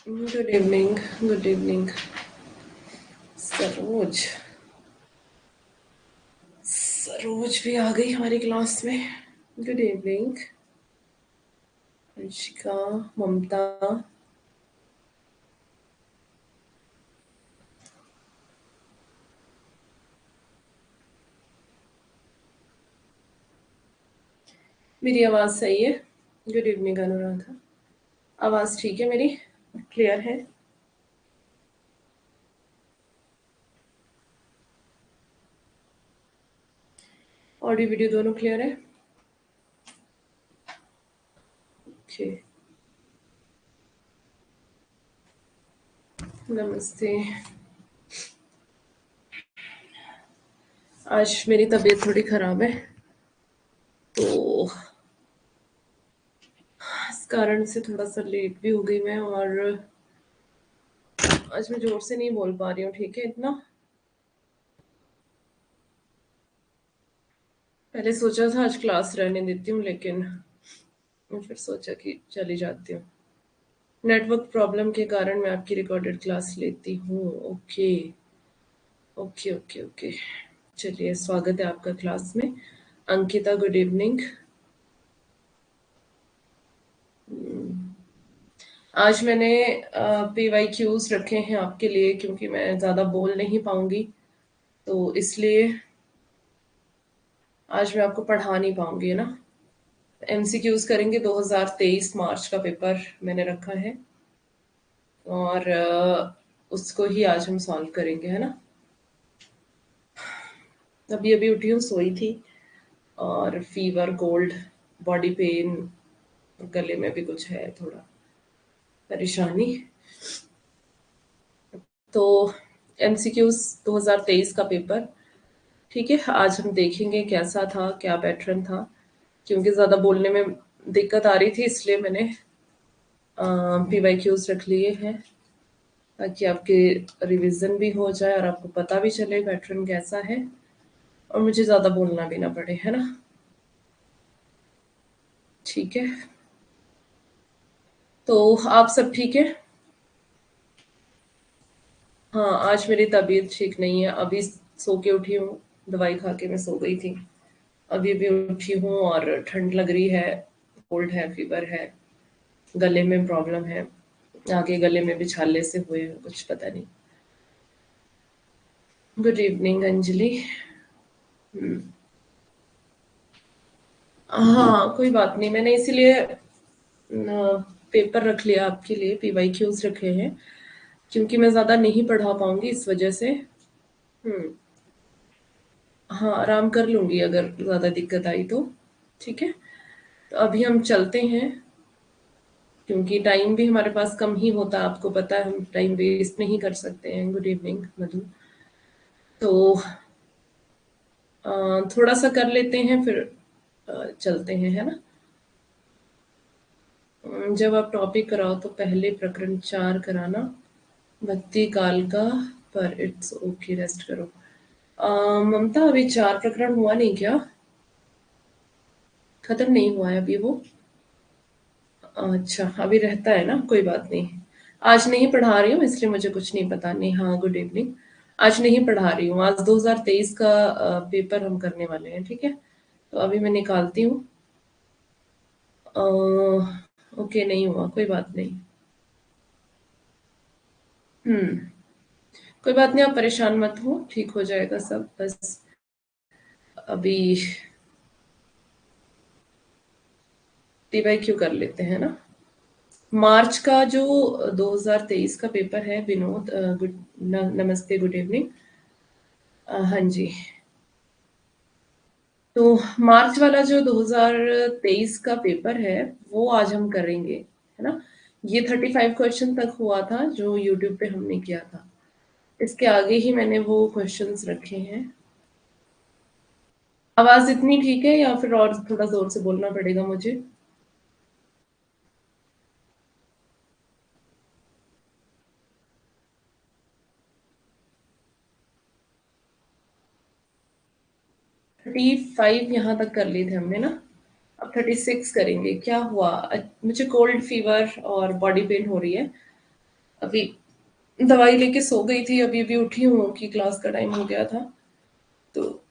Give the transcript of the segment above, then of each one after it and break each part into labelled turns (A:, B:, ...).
A: Good evening, good evening Saroj. Saroj भी आ गई हमारी क्लास में। गुड इवनिंग अंशिका, ममता। मेरी आवाज़ सही है? Good evening Anuradha. आवाज़ ठीक है मेरी? क्लियर है? ऑडियो वीडियो दोनों क्लियर है? ओके। नमस्ते। आज मेरी तबीयत थोड़ी ख़राब है, तो इस कारण से थोड़ा सा लेट भी हो गई मैं। और आज मैं ज़ोर से नहीं बोल पा रही हूँ, ठीक है इतना। पहले सोचा था आज क्लास रहने देती हूँ, लेकिन मैं फिर सोचा कि चली जाती हूँ। नेटवर्क प्रॉब्लम के कारण मैं आपकी रिकॉर्डेड क्लास लेती हूँ। Okay okay okay okay. चलिए, स्वागत है आपका क्लास में। Ankita, good evening. आज मैंने PYQs रखे हैं आपके लिए, क्योंकि मैं ज़्यादा बोल नहीं पाऊंगी, तो इसलिए आज मैं आपको पढ़ा नहीं पाऊंगी, है ना। MCQs करेंगे। 2023 मार्च का पेपर मैंने रखा है, और उसको ही आज हम सॉल्व करेंगे, है ना। अभी अभी उठी हूँ, सोई थी, और फीवर, कोल्ड, बॉडी पेन, गले में भी कुछ है थोड़ा परेशानी। तो MCQs 2023 का पेपर, ठीक है, आज हम देखेंगे कैसा था, क्या पैटर्न था। क्योंकि ज़्यादा बोलने में दिक्कत आ रही थी, इसलिए मैंने PYQs रख लिए हैं, ताकि आपके रिवीजन भी हो जाए और आपको पता भी चले पैटर्न कैसा है, और मुझे ज़्यादा बोलना भी ना पड़े, है ना। ठीक है, तो आप सब ठीक है? हाँ, आज मेरी तबीयत ठीक नहीं है। अभी सो के उठी हूँ, दवाई खा के मैं सो गई थी। अभी भी उठी हूँ और ठंड लग रही है, कोल्ड है, फीवर है, गले में प्रॉब्लम है। आगे गले में भी छाले से हुए हैं, कुछ पता नहीं। Good evening Anjali. हाँ, कोई बात नहीं, मैंने इसीलिए पेपर रख लिया आपके लिए, PYQs रखे हैं, क्योंकि मैं ज़्यादा नहीं पढ़ा पाऊंगी इस वजह से। हम्म। हाँ, आराम कर लूंगी अगर ज़्यादा दिक्कत आई तो। ठीक है, तो अभी हम चलते हैं, क्योंकि टाइम भी हमारे पास कम ही होता है, आपको पता है, हम टाइम वेस्ट नहीं कर सकते हैं। गुड इवनिंग मधु। तो थोड़ा सा कर लेते हैं, फिर चलते हैं, है ना। जब आप टॉपिक कराओ तो पहले प्रकरण 4 कराना, भक्ति काल का, पर इट्स ओके, रेस्ट करो। ममता, अभी 4 प्रकरण हुआ नहीं क्या? खत्म नहीं हुआ है अभी वो? अच्छा, अभी रहता है ना, कोई बात नहीं। आज नहीं पढ़ा रही हूँ, इसलिए मुझे कुछ नहीं पता। नहीं, हाँ, गुड इवनिंग। आज नहीं पढ़ा रही हूँ, आज 2023 का पेपर हम करने वाले हैं, ठीक है। तो अभी मैं निकालती हूँ। ओके, नहीं हुआ, कोई बात नहीं। हम्म। कोई बात नहीं, आप परेशान मत हो, ठीक हो जाएगा सब। बस अभी PYQ कर लेते हैं ना। मार्च का जो 2023 का पेपर है, विनोद, नमस्ते, गुड इवनिंग। हाँ जी। तो मार्च वाला जो 2023 का पेपर है, वो आज हम करेंगे, है ना। ये 35 क्वेश्चन तक हुआ था, जो यूट्यूब पे हमने किया था। इसके आगे ही मैंने वो क्वेश्चंस रखे हैं। आवाज इतनी ठीक है, या फिर और थोड़ा जोर से बोलना पड़ेगा मुझे? थर्टी फाइव यहाँ तक कर लिए थे हमने ना। अब 36 करेंगे। क्या हुआ? मुझे कोल्ड फीवर और बॉडी पेन हो रही है, अभी दवाई लेके सो गई थी, अभी अभी उठी हूँ कि क्लास का टाइम हो गया था, तो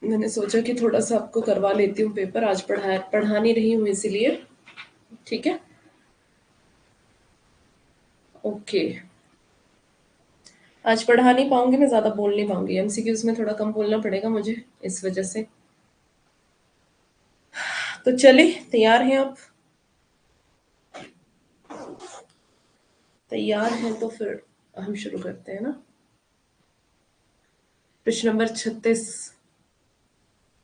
A: मैंने सोचा कि थोड़ा सा आपको करवा लेती हूँ पेपर। आज पढ़ा नहीं रही हूँ इसीलिए। ठीक है, ओके। आज पढ़ा नहीं पाऊंगी, मैं ज्यादा बोल नहीं पाऊंगी, एमसीक्यूज में थोड़ा कम बोलना पड़ेगा मुझे इस वजह से। तो चले, तैयार हैं आप? तैयार हैं तो फिर हम शुरू करते हैं ना। प्रश्न नंबर 36।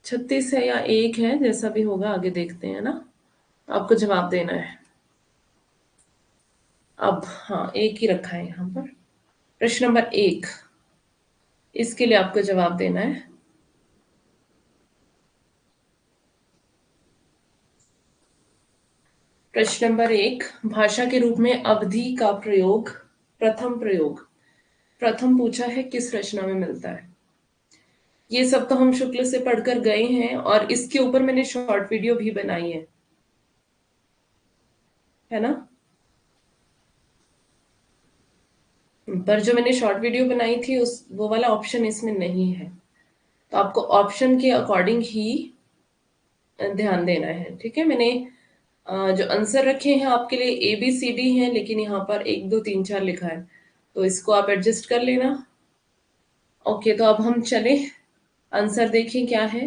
A: 36 है या एक है, जैसा भी होगा आगे देखते हैं ना। आपको जवाब देना है अब। हाँ, एक ही रखा है यहाँ पर। प्रश्न नंबर 1, इसके लिए आपको जवाब देना है। प्रश्न नंबर 1, भाषा के रूप में अवधि का प्रयोग, प्रथम प्रथम पूछा है किस रचना में मिलता है। ये सब तो हम शुक्ल से पढ़कर गए हैं और इसके ऊपर मैंने शॉर्ट वीडियो भी बनाई है ना। पर जो मैंने शॉर्ट वीडियो बनाई थी उस वो वाला ऑप्शन इसमें नहीं है, तो आपको ऑप्शन के अकॉर्डिंग ही ध्यान देना है। ठीक है, मैंने जो आंसर रखे हैं आपके लिए ABCD हैं, लेकिन यहाँ पर 1 2 3 4 लिखा है, तो इसको आप एडजस्ट कर लेना। ओके, तो अब हम चले आंसर देखें क्या है।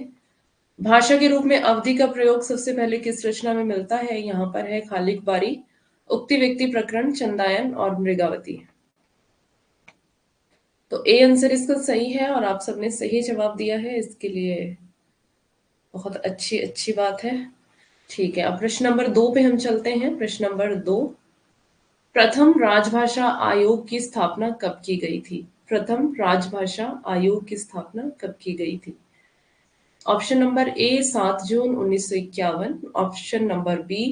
A: भाषा के रूप में अवधि का प्रयोग सबसे पहले किस रचना में मिलता है। यहाँ पर है खालिक बारी, उक्ति व्यक्ति प्रकरण, चंदायन और मृगावती। तो ए आंसर इसका सही है और आप सबने सही जवाब दिया है, इसके लिए बहुत अच्छी अच्छी बात है। ठीक है, अब प्रश्न नंबर 2 पे हम चलते हैं। प्रश्न नंबर 2, प्रथम राजभाषा आयोग की स्थापना कब की गई थी। प्रथम राजभाषा आयोग की स्थापना कब की गई थी। ऑप्शन नंबर ए 7 जून 1951, ऑप्शन नंबर बी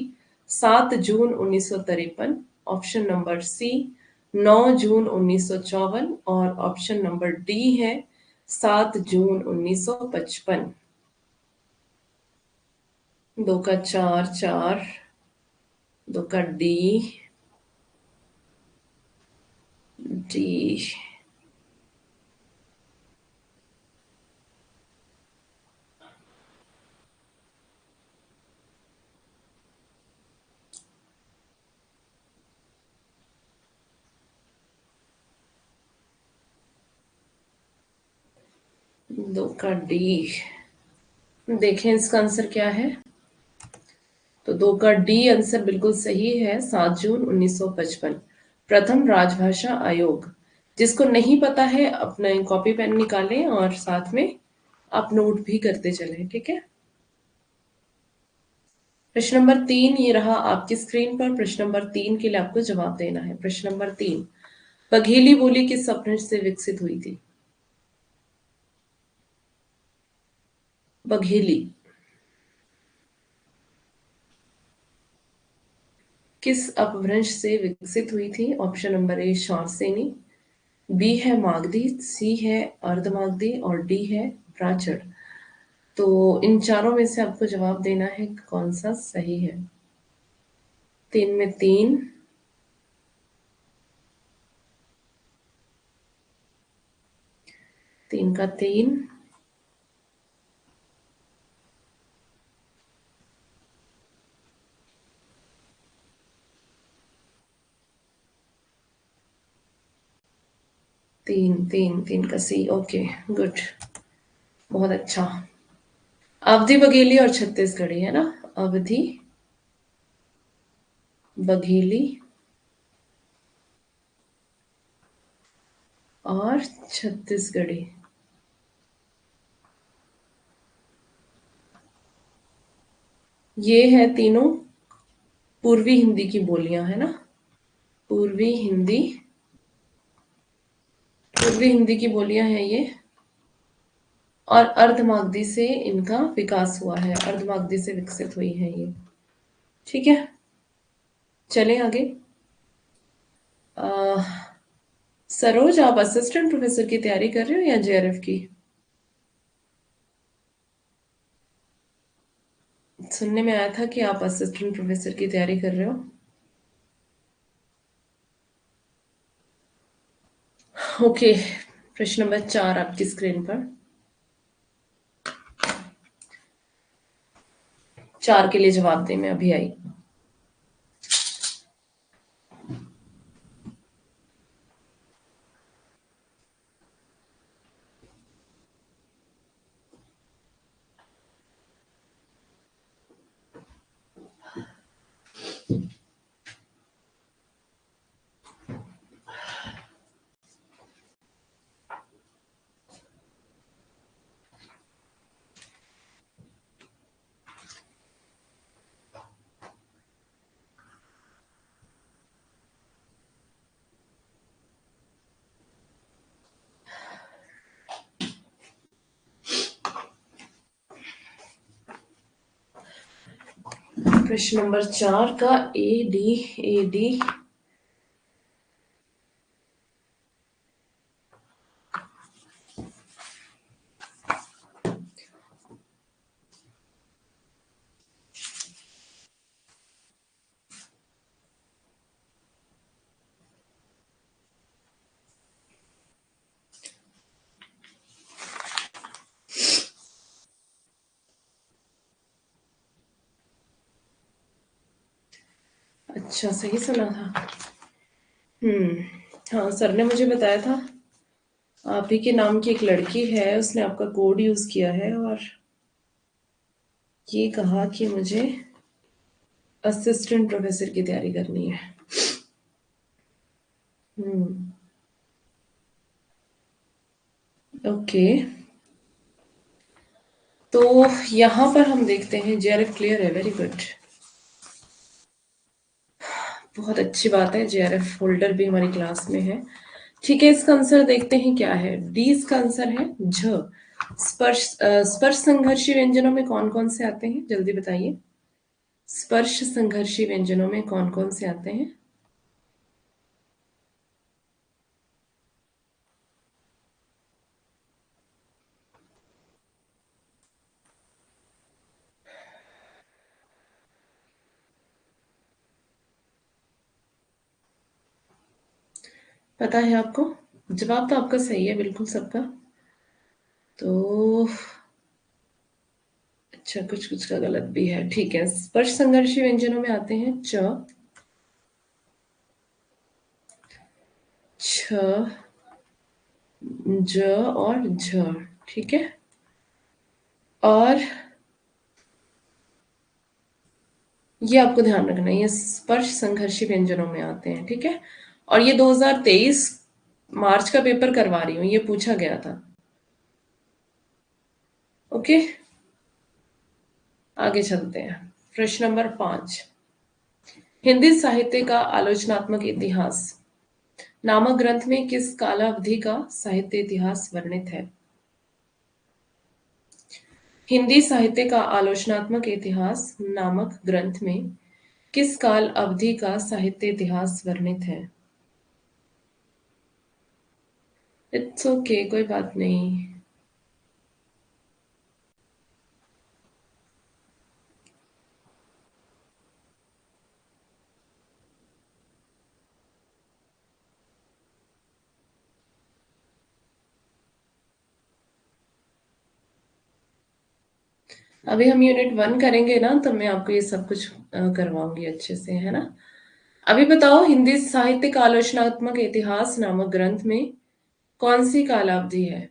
A: 7 जून 1953, ऑप्शन नंबर सी 9 जून 1954 और ऑप्शन नंबर डी है 7 जून 1955। दो का चार चार, दो का डी, डी। दो का डी। देखें इसका आंसर क्या है। तो दो का डी आंसर बिल्कुल सही है, 7 जून 1955। प्रथम राजभाषा आयोग। जिसको नहीं पता है अपना कॉपी पेन निकालें और साथ में आप नोट भी करते चलें। ठीक है, प्रश्न नंबर 3 ये रहा आपकी स्क्रीन पर। प्रश्न नंबर 3 के लिए आपको जवाब देना है। प्रश्न नंबर 3, बघेली बोली किस अपभ्रंश से विकसित हुई थी। बघेली किस अपभ्रंश से विकसित हुई थी। ऑप्शन नंबर ए शॉर्सेनी, बी है मागधी, सी है अर्धमागधी और डी है प्राचर। तो इन चारों में से आपको जवाब देना है कौन सा सही है। 3 में 3, 3 का 3, 3 3 3 का सी। ओके, गुड, बहुत अच्छा। अवधि बघेली और छत्तीसगढ़ी है ना। अवधि बघेली और छत्तीसगढ़ी। ये है तीनों पूर्वी हिंदी की बोलियां है ना। पूर्वी हिंदी, पूर्वी हिंदी की बोलियां हैं ये। और अर्धमागधी से इनका विकास हुआ है, अर्धमागधी से विकसित हुई है ये। ठीक है, चलें आगे। अह, सरोज, आप असिस्टेंट प्रोफेसर की तैयारी कर रहे हो या JRF की। सुनने में आया था कि आप असिस्टेंट प्रोफेसर की तैयारी कर रहे हो। ओके, प्रश्न नंबर 4 आपकी स्क्रीन पर। 4 के लिए जवाब दें, मैं अभी आई। प्रश्न नंबर 4 का ए डी अच्छा, सही सुना था। हाँ, सर ने मुझे बताया था आप ही के नाम की एक लड़की है, उसने आपका कोड यूज किया है और ये कहा कि मुझे असिस्टेंट प्रोफेसर की तैयारी करनी है। ओके, तो यहाँ पर हम देखते हैं जेआरएफ क्लियर है, वेरी गुड, बहुत अच्छी बात है। जेआरएफ होल्डर भी हमारी क्लास में है। ठीक है, इसका आंसर देखते हैं क्या है। डी इसका आंसर है, झ। स्पर्श संघर्षी व्यंजनों में कौन कौन से आते हैं, जल्दी बताइए। स्पर्श संघर्षी व्यंजनों में कौन कौन से आते हैं? पता है आपको? जवाब तो आपका सही है बिल्कुल सबका। तो अच्छा, कुछ कुछ का गलत भी है। ठीक है, स्पर्श संघर्षी व्यंजनों में आते हैं च, छ, ज और झ। ठीक है, और ये आपको ध्यान रखना है, ये स्पर्श संघर्षी व्यंजनों में आते हैं। ठीक है, और ये 2023 मार्च का पेपर करवा रही हूँ, ये पूछा गया था। ओके, आगे चलते हैं। प्रश्न नंबर 5, हिंदी साहित्य का आलोचनात्मक इतिहास नामक ग्रंथ में किस कालावधि का साहित्य इतिहास वर्णित है? हिंदी साहित्य का आलोचनात्मक इतिहास नामक ग्रंथ में किस काल अवधि का साहित्य इतिहास वर्णित है? इट्स ओके, कोई बात नहीं। अभी हम यूनिट 1 करेंगे ना, तो मैं आपको ये सब कुछ करवाऊंगी अच्छे से, है ना। अभी बताओ, हिंदी साहित्य का आलोचनात्मक इतिहास नामक ग्रंथ में कौन सी कालावधि है?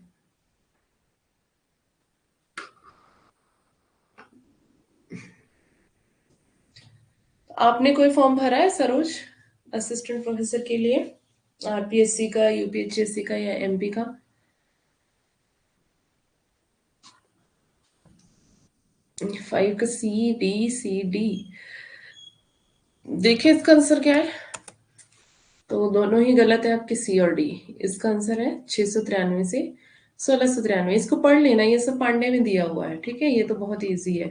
A: आपने कोई फॉर्म भरा है सरोज, असिस्टेंट प्रोफेसर के लिए? आरपीएससी का, यूपीएचएससी का या एमपी का? 5 का सी डी। देखिए इसका आंसर क्या है। तो दोनों ही गलत है आपके, सी और डी। इसका आंसर है 693 से 1693। इसको पढ़ लेना, ये सब पांडे में दिया हुआ है। ठीक है, ये तो बहुत इजी है,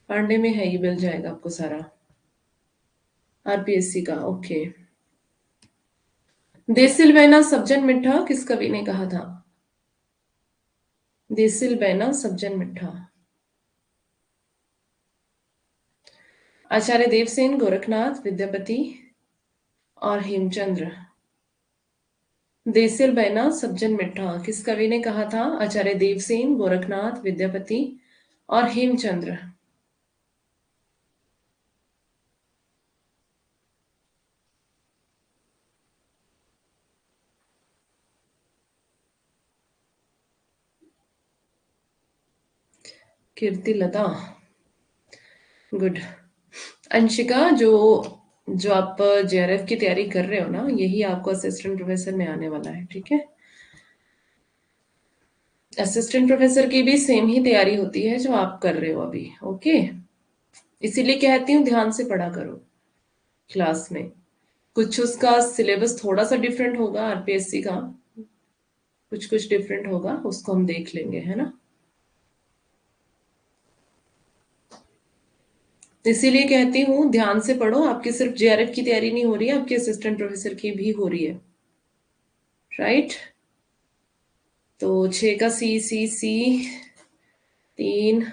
A: पांडे में है, ये मिल जाएगा आपको सारा। आरपीएससी का, ओके। देसिल बैना सब्जन मिठा किस कवि ने कहा था? देसिल बैना सब्जन मिठा। आचार्य देवसेन, गोरखनाथ, विद्यापति और हेमचंद्र। देसिल बहना सज्जन मिठा किस कवि ने कहा था? आचार्य देवसेन, गोरखनाथ, विद्यापति और हेमचंद्र। कीर्ति लता। गुड। अंशिका, जो जो आप जेआरएफ की तैयारी कर रहे हो ना, यही आपको असिस्टेंट प्रोफेसर में आने वाला है, ठीक है? असिस्टेंट प्रोफेसर की भी सेम ही तैयारी होती है जो आप कर रहे हो अभी, ओके? इसीलिए कहती हूँ ध्यान से पढ़ा करो क्लास में। कुछ उसका सिलेबस थोड़ा सा डिफरेंट होगा आरपीएससी का, कुछ कुछ डिफरेंट होगा, उसको हम देख लेंगे, है ना? इसीलिए कहती हूँ ध्यान से पढ़ो। आपकी सिर्फ जेआरएफ की तैयारी नहीं हो रही है, आपकी असिस्टेंट प्रोफेसर की भी हो रही है, राइट? तो 6 का सी सी सी 3,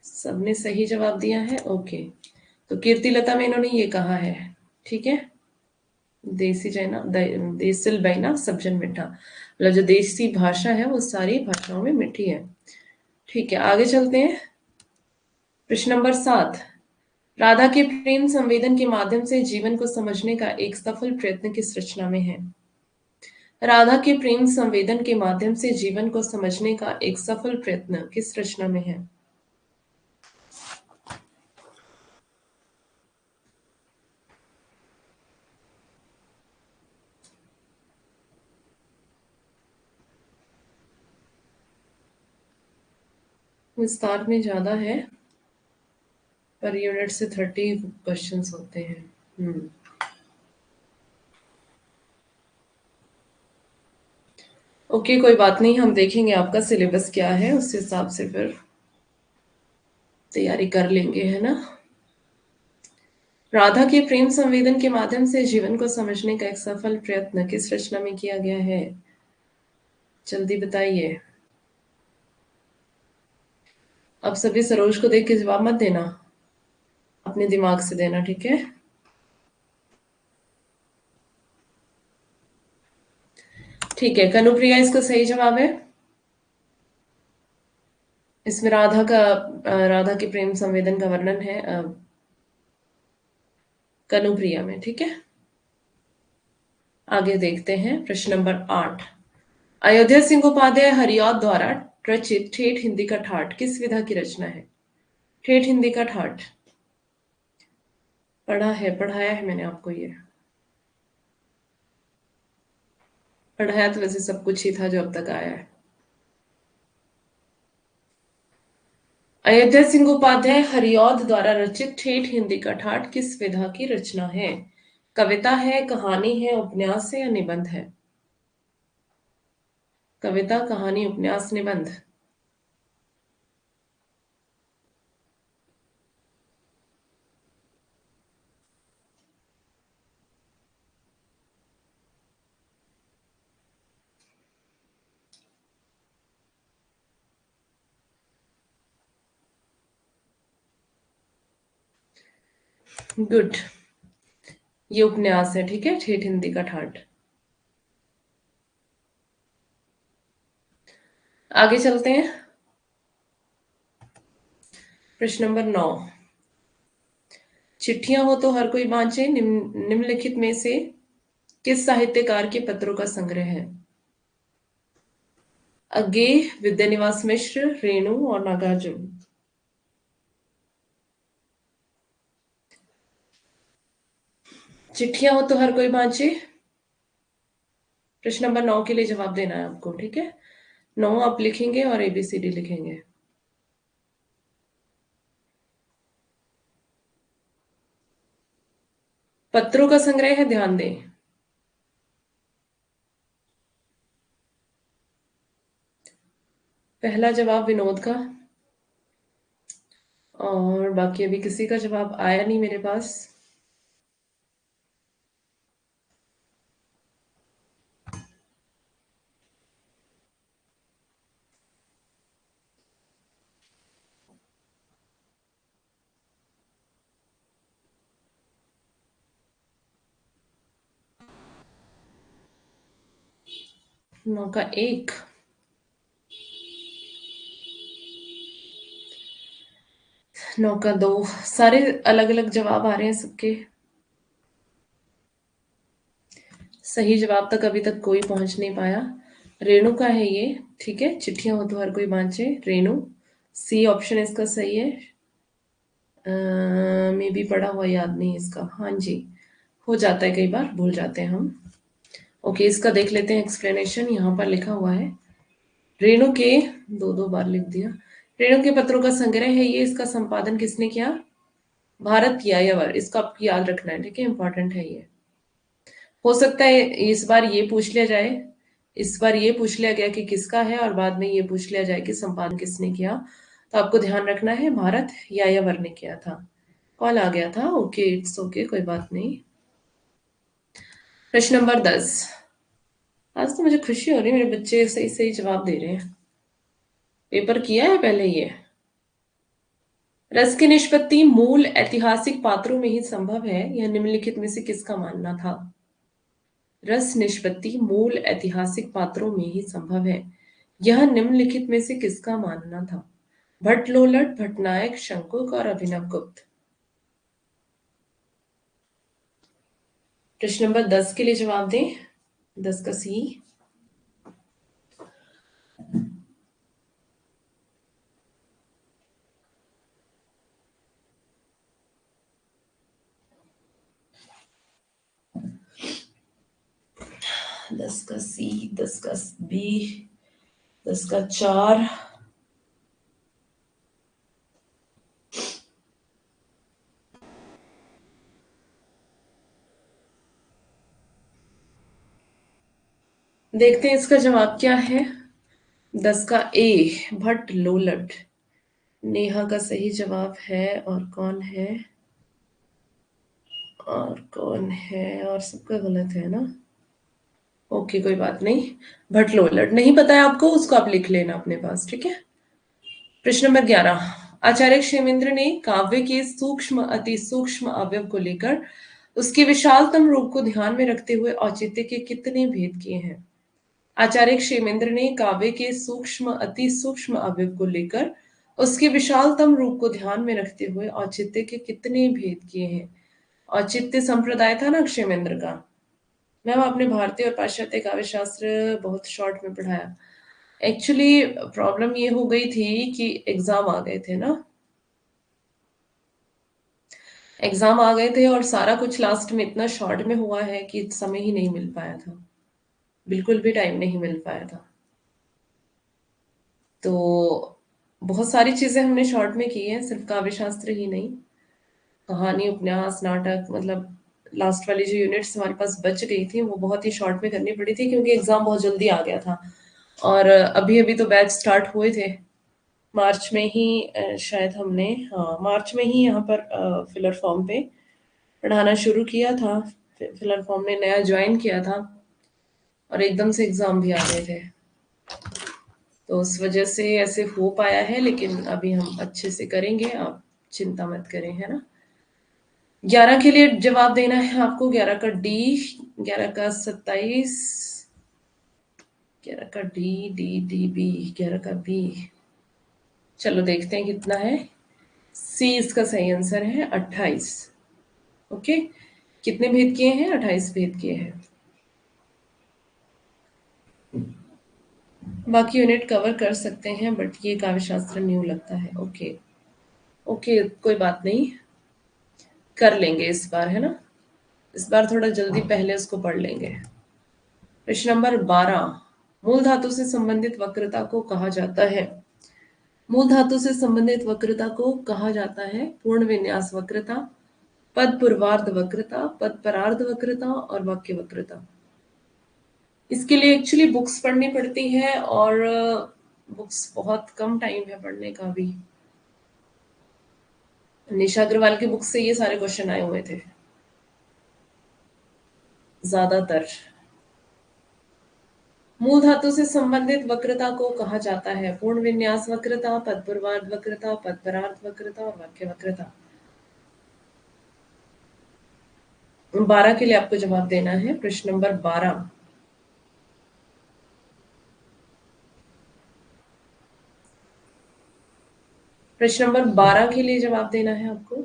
A: सबने सही जवाब दिया है, ओके। तो कीर्तिलता में इन्होंने ये कहा है, ठीक है? देसी जैना देसिल बैना सब्जन मीठा, मतलब जो देसी भाषा है वो सारी भाषाओं में मीठी है। ठीक है, आगे चलते हैं। प्रश्न नंबर 7। राधा के प्रेम संवेदन के माध्यम से जीवन को समझने का एक सफल प्रयत्न किस रचना में है? राधा के प्रेम संवेदन के माध्यम से जीवन को समझने का एक सफल प्रयत्न किस रचना में है? विस्तार में ज्यादा है, पर यूनिट से 30 क्वेश्चंस होते हैं। ओके, कोई बात नहीं, हम देखेंगे आपका सिलेबस क्या है, उस हिसाब से फिर तैयारी कर लेंगे, है ना? राधा के प्रेम संवेदन के माध्यम से जीवन को समझने का एक सफल प्रयत्न किस रचना में किया गया है? जल्दी बताइए। अब सभी सरोज को देख के जवाब मत देना, अपने दिमाग से देना, ठीक है? ठीक है, कनुप्रिया इसका सही जवाब है। इसमें राधा के प्रेम संवेदन का वर्णन है कनुप्रिया में, ठीक है? आगे देखते हैं प्रश्न नंबर 8। अयोध्या सिंह उपाध्याय हरिऔध द्वारा रचित ठेठ हिंदी का ठाट किस विधा की रचना है? ठेठ हिंदी का ठाट पढ़ा है, पढ़ाया है मैंने आपको ये। पढ़ाया तो वैसे सब कुछ ही था जो अब तक आया है। अयोध्या सिंह उपाध्याय हरिऔध द्वारा रचित ठेठ हिंदी का ठाट किस विधा की रचना है? कविता है, कहानी है, उपन्यास है या निबंध है? कविता, कहानी, उपन्यास, निबंध? गुड, ये उपन्यास है, ठीक है, ठेठ हिंदी का ठाट। आगे चलते हैं। प्रश्न नंबर 9। चिट्ठियां हो तो हर कोई बांचे निम्नलिखित में से किस साहित्यकार के पत्रों का संग्रह है? अज्ञेय, विद्यानिवास मिश्र, रेणु और नागार्जुन? चिट्ठियां हो तो हर कोई बांचे, प्रश्न नंबर 9 के लिए जवाब देना है आपको, ठीक है? 9 आप लिखेंगे और एबीसीडी लिखेंगे। पत्रों का संग्रह है, ध्यान दें। पहला जवाब विनोद का, और बाकी अभी किसी का जवाब आया नहीं मेरे पास। 9 का 1, नौ का 2। सारे अलग अलग जवाब आ रहे हैं सबके। सही जवाब तक अभी तक कोई पहुंच नहीं पाया। रेणु का है ये। ठीक है, चिट्ठियां हो तो हर कोई बांचे। रेणु, सी ऑप्शन इसका सही है। मे भी पढ़ा हुआ याद नहीं इसका। हाँ जी, हो जाता है, कई बार भूल जाते हैं हम। ओके, इसका देख लेते हैं एक्सप्लेनेशन। यहाँ पर लिखा हुआ है, रेणु के, दो दो बार लिख दिया। रेणु के पत्रों का संग्रह है ये। इसका संपादन किसने किया? भारत यायावर। इसको आपको याद रखना है, ठीक है, इंपॉर्टेंट है ये। हो सकता है इस बार ये पूछ लिया जाए, इस बार ये पूछ लिया गया कि किसका है, और बाद में ये पूछ लिया जाए कि संपादन किसने किया। तो आपको ध्यान रखना है, भारत यायावर ने किया था। कॉल आ गया था। ओके, इट्स ओके, कोई बात नहीं। प्रश्न नंबर 10। आज तो मुझे खुशी हो रही है, मेरे बच्चे सही सही जवाब दे रहे हैं। पेपर किया है पहले ये। रस की निष्पत्ति मूल ऐतिहासिक पात्रों में ही संभव है, यह निम्नलिखित में से किसका मानना था? रस निष्पत्ति मूल ऐतिहासिक पात्रों में ही संभव है, यह निम्नलिखित में से किसका मानना था? भट्टलोलट, भट्टनायक, शंकुक और अभिनवगुप्त। प्रश्न नंबर 10 के लिए जवाब दें। 10 का सी। 10 का सी, 10 का बी, 10 का 4। देखते हैं इसका जवाब क्या है। 10 का ए, भट्ट लोलट। नेहा का सही जवाब है। और कौन है? और कौन है? और सबका गलत है ना। ओके, कोई बात नहीं। भट्ट लोलट नहीं पता है आपको, उसको आप लिख लेना अपने पास, ठीक है। प्रश्न नंबर 11। आचार्य क्षेमेंद्र ने काव्य के सूक्ष्म अति सूक्ष्म अवयव को लेकर उसके विशालतम रूप को ध्यान में रखते हुए औचित्य के कितने भेद किए हैं? आचार्य क्षेमेंद्र ने काव्य के सूक्ष्म अति सूक्ष्म अवयव को लेकर उसके विशालतम रूप को ध्यान में रखते हुए औचित्य के कितने भेद किए हैं? औचित्य संप्रदाय था ना क्षेमेंद्र का। मैम, आपने भारतीय और पाश्चात्य काव्य शास्त्र बहुत शॉर्ट में पढ़ाया। एक्चुअली प्रॉब्लम ये हो गई थी कि एग्जाम आ गए थे ना। एग्जाम आ गए थे और सारा कुछ लास्ट में इतना शॉर्ट में हुआ है कि समय ही नहीं मिल पाया था। बिल्कुल भी टाइम नहीं मिल पाया था। तो बहुत सारी चीजें हमने शॉर्ट में की हैं, सिर्फ काव्य शास्त्र ही नहीं। कहानी, उपन्यास, नाटक, मतलब लास्ट वाली जो यूनिट्स हमारे पास बच गई थी वो बहुत ही शॉर्ट में करनी पड़ी थी, क्योंकि एग्जाम बहुत जल्दी आ गया था। और अभी अभी तो बैच स्टार्ट हुए थे। मार्च में ही शायद हमने, हाँ मार्च में ही यहाँ पर फिलर फॉर्म पे पढ़ाना शुरू किया था। फिलर फॉर्म ने नया ज्वाइन किया था और एकदम से एग्जाम भी आ गए थे। तो उस वजह से ऐसे हो पाया है, लेकिन अभी हम अच्छे से करेंगे, आप चिंता मत करें, है ना। 11 के लिए जवाब देना है आपको। 11 का डी, 11 का 27, 11 का डी, डी डी बी, 11 का बी। चलो देखते हैं कितना है। सी इसका सही आंसर है, 28। ओके, कितने भेद किए हैं? 28 भेद किए हैं। बाकी यूनिट कवर कर सकते हैं, बट ये काव्य शास्त्र न्यू लगता है। ओके ओके, कोई बात नहीं, कर लेंगे इस बार, है ना। इस बार थोड़ा जल्दी पहले उसको पढ़ लेंगे। प्रश्न नंबर 12। मूल धातु से संबंधित वक्रता को कहा जाता है? मूल धातु से संबंधित वक्रता को कहा जाता है पूर्ण विन्यास वक्रता, पद पूर्वार्ध वक्रता, पद परार्ध वक्रता और वाक्य वक्रता। इसके लिए एक्चुअली बुक्स पढ़नी पड़ती है, और बुक्स बहुत कम टाइम है पढ़ने का भी। निशा अग्रवाल की बुक से ये सारे क्वेश्चन आए हुए थे ज्यादातर। मूल धातु से संबंधित वक्रता को कहा जाता है पूर्ण विन्यास वक्रता, पद पूर्वार्ध वक्रता, पद परार्ध वक्रता और वाक्य वक्रता। 12 के लिए आपको जवाब देना है। प्रश्न नंबर 12। प्रश्न नंबर 12 के लिए जवाब देना है आपको।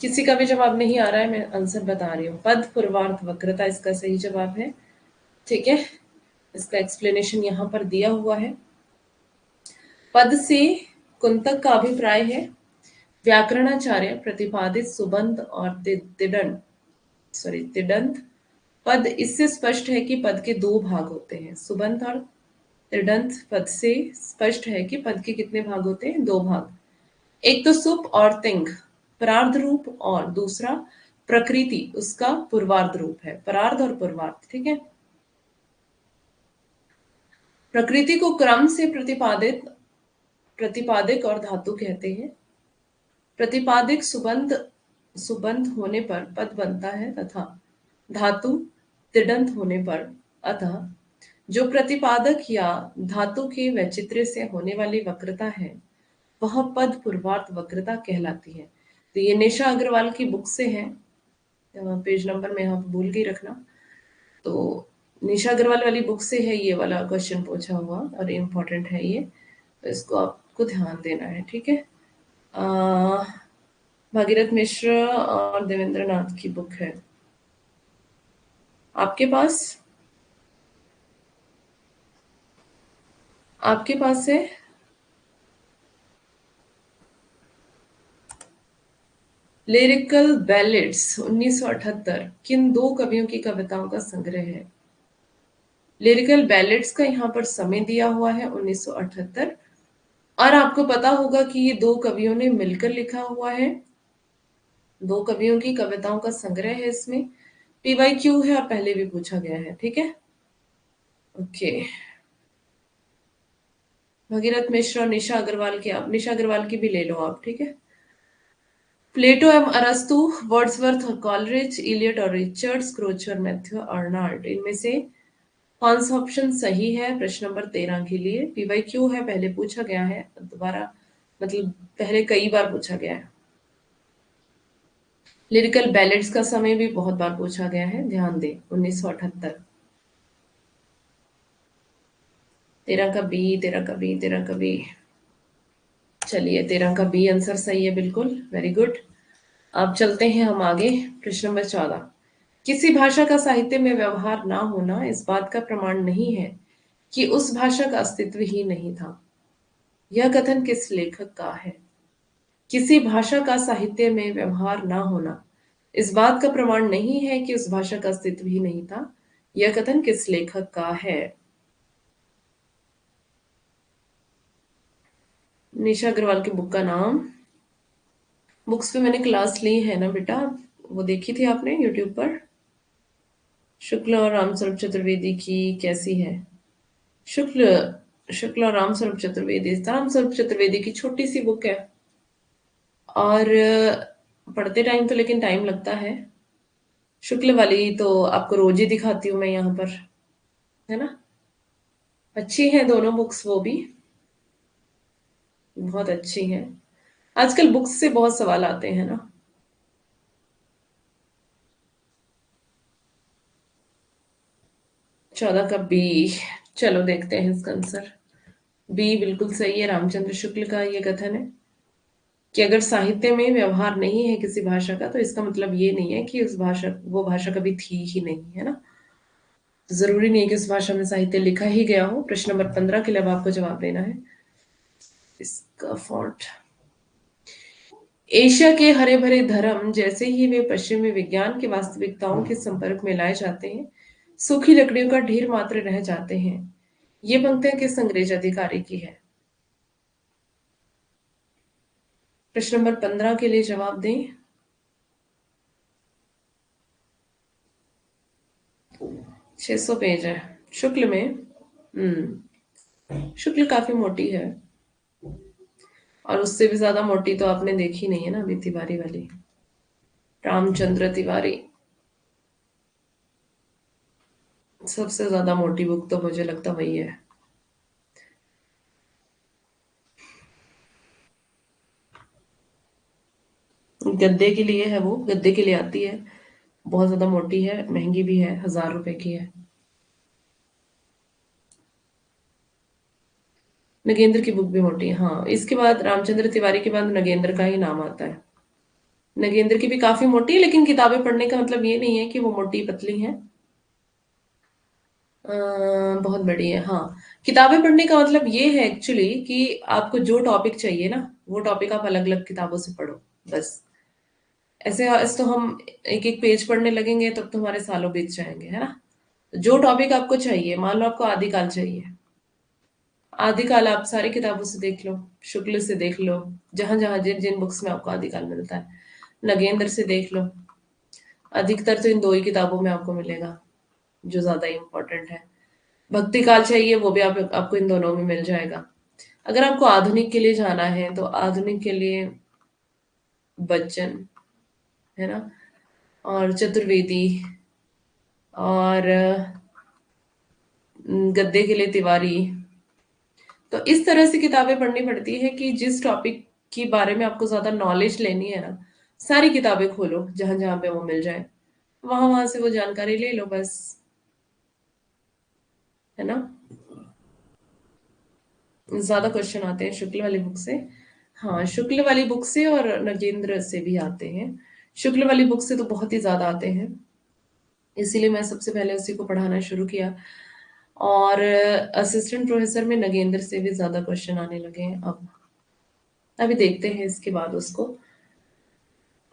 A: किसी का भी जवाब नहीं आ रहा है, मैं आंसर बता रही हूँ। पद पूर्वार्ध वक्रता इसका सही जवाब है। ठीक है, इसका एक्सप्लेनेशन यहाँ पर दिया हुआ है। पद से कुंतक का अभिप्राय है व्याकरणाचार्य प्रतिपादित सुबंध और तिडंत पद। इससे स्पष्ट है कि पद के दो भाग होते हैं। सुबंध और तिडंत पद से स्पष्ट है कि पद के कितने भाग होते हैं? दो भाग। एक तो सुप और तिंग परार्ध रूप, और दूसरा प्रकृति उसका पूर्वार्ध रूप है। परार्ध और पूर्वार्ध, ठीक है। प्रकृति को क्रम से प्रतिपादिक और धातु कहते हैं। प्रतिपादिक सुबंध सुबंध होने पर पद बनता है, तथा धातु तिडंत होने पर अतः जो प्रतिपादक या धातु के वैचित्र्य से होने वाली वक्रता है वह पद पूर्वार्ध वक्रता कहलाती है। तो ये निशा अग्रवाल की बुक से है। पेज नंबर में आप भूल गई रखना। तो निशा अग्रवाल वाली बुक से है ये वाला क्वेश्चन पूछा हुआ, और इम्पोर्टेंट है ये, तो इसको आपको ध्यान देना है। ठीक है। भागीरथ मिश्र और देवेंद्र नाथ की बुक है आपके पास। आपके पास है। लिरिकल बैलेड्स 1978 किन दो कवियों की कविताओं का संग्रह है? लिरिकल बैलेड्स का यहाँ पर समय दिया हुआ है 1978, और आपको पता होगा कि ये दो कवियों ने मिलकर लिखा हुआ है। दो कवियों की कविताओं का संग्रह है इसमें। PYQ है और पहले भी पूछा गया है। ठीक है, ओके। भगीरथ मिश्र और निशा अग्रवाल की, आप निशा अग्रवाल की भी ले लो आप। ठीक है। प्लेटो एवं अरस्तु, वर्ड्सवर्थ और कॉलरिज, इलियट और रिचर्ड्स, क्रोच और मैथ्यू अर्नाल्ड, इनमें से कौन सा ऑप्शन सही है? प्रश्न नंबर 13 के लिए। PYQ है, पहले पूछा गया है, दोबारा मतलब पहले कई बार पूछा गया है। लिरिकल बैलेड्स का समय भी बहुत बार पूछा गया है, ध्यान दें। 1978। 13 का बी, 13 का बी, 13 का बी। चलिए, 13 का बी आंसर सही है, बिल्कुल, वेरी गुड। अब चलते हैं हम आगे। प्रश्न नंबर 14। किसी भाषा का साहित्य में व्यवहार ना होना इस बात का प्रमाण नहीं है कि उस भाषा का अस्तित्व ही नहीं था। यह कथन किस लेखक का है? किसी भाषा का साहित्य में व्यवहार ना होना इस बात का प्रमाण नहीं है कि उस भाषा का अस्तित्व ही नहीं था। यह कथन किस लेखक का है? निशा अग्रवाल की बुक का नाम, बुक्स पे मैंने क्लास ली है ना बेटा, वो देखी थी आपने यूट्यूब पर। शुक्ल और रामस्वरूप चतुर्वेदी की कैसी है? शुक्ल शुक्ल और रामस्वरूप चतुर्वेदी, रामस्वरूप चतुर्वेदी की छोटी सी बुक है, और पढ़ते टाइम तो लेकिन टाइम लगता है। शुक्ल वाली तो आपको रोज ही दिखाती हूँ मैं यहाँ पर, है ना। अच्छी हैं दोनों बुक्स, वो भी बहुत अच्छी हैं। आजकल बुक्स से बहुत सवाल आते हैं ना। 14 का बी। चलो देखते हैं इसका आंसर। बी बिल्कुल सही है। रामचंद्र शुक्ल का ये कथन है कि अगर साहित्य में व्यवहार नहीं है किसी भाषा का, तो इसका मतलब ये नहीं है कि उस भाषा वो भाषा कभी थी ही नहीं, है ना। जरूरी नहीं है कि उस भाषा में साहित्य लिखा ही गया हो। प्रश्न नंबर 15 के लिए अब आपको जवाब देना है। इसका फॉन्ट, एशिया के हरे भरे धर्म जैसे ही वे पश्चिमी विज्ञान की वास्तविकताओं के संपर्क में लाए जाते हैं, सूखी लकड़ियों का ढेर मात्र रह जाते हैं। ये पंक्तियां किस अंग्रेज अधिकारी की है? प्रश्न नंबर 15 के लिए जवाब दें। 600 पेज है शुक्ल में। शुक्ल काफी मोटी है, और उससे भी ज्यादा मोटी तो आपने देखी नहीं है ना अभी, तिवारी वाली, रामचंद्र तिवारी। सबसे ज्यादा मोटी बुक तो मुझे लगता वही है। गद्दे के लिए है, वो गद्दे के लिए आती है। बहुत ज्यादा मोटी है, महंगी भी है, 1000 रुपए की है। नगेंद्र की बुक भी मोटी है, हाँ। इसके बाद रामचंद्र तिवारी के बाद नगेंद्र का ही नाम आता है। नगेंद्र की भी काफी मोटी है, लेकिन किताबें पढ़ने का मतलब ये नहीं है कि वो मोटी पतली है। बहुत बड़ी है, हाँ। किताबें पढ़ने का मतलब ये है एक्चुअली कि आपको जो टॉपिक चाहिए ना, वो टॉपिक आप अलग अलग किताबों से पढ़ो, बस। ऐसे तो हम एक एक पेज पढ़ने लगेंगे तब तो हमारे सालों बीत जाएंगे, है ना। जो टॉपिक आपको चाहिए, मान लो आपको आदिकाल चाहिए, आदिकाल आप सारी किताबों से देख लो, शुक्ल से देख लो, जहां जहां जिन जिन बुक्स में आपको आदिकाल मिलता है, नगेंद्र से देख लो। अधिकतर तो इन दो ही किताबों में आपको मिलेगा, जो ज्यादा इम्पोर्टेंट है। भक्ति काल चाहिए, वो भी आपको इन दोनों में मिल जाएगा। अगर आपको आधुनिक के लिए जाना है तो आधुनिक के लिए बच्चन, है ना, और चतुर्वेदी, और गद्दे के लिए तिवारी। तो इस तरह से किताबें पढ़नी पड़ती है कि जिस टॉपिक के बारे में आपको ज्यादा नॉलेज लेनी है ना, सारी किताबें खोलो जहां जहां पे वो मिल जाए, वहां वहां से वो जानकारी ले लो, बस। है ना। ज्यादा क्वेश्चन आते हैं शुक्ल वाली बुक से। हाँ, शुक्ल वाली बुक से और नगेंद्र से भी आते हैं। शुक्ल वाली बुक से तो बहुत ही ज्यादा आते हैं, इसीलिए मैं सबसे पहले उसी को पढ़ाना शुरू किया। और असिस्टेंट प्रोफेसर में नगेंद्र से भी ज्यादा क्वेश्चन आने लगे हैं अब। अभी देखते हैं इसके बाद उसको।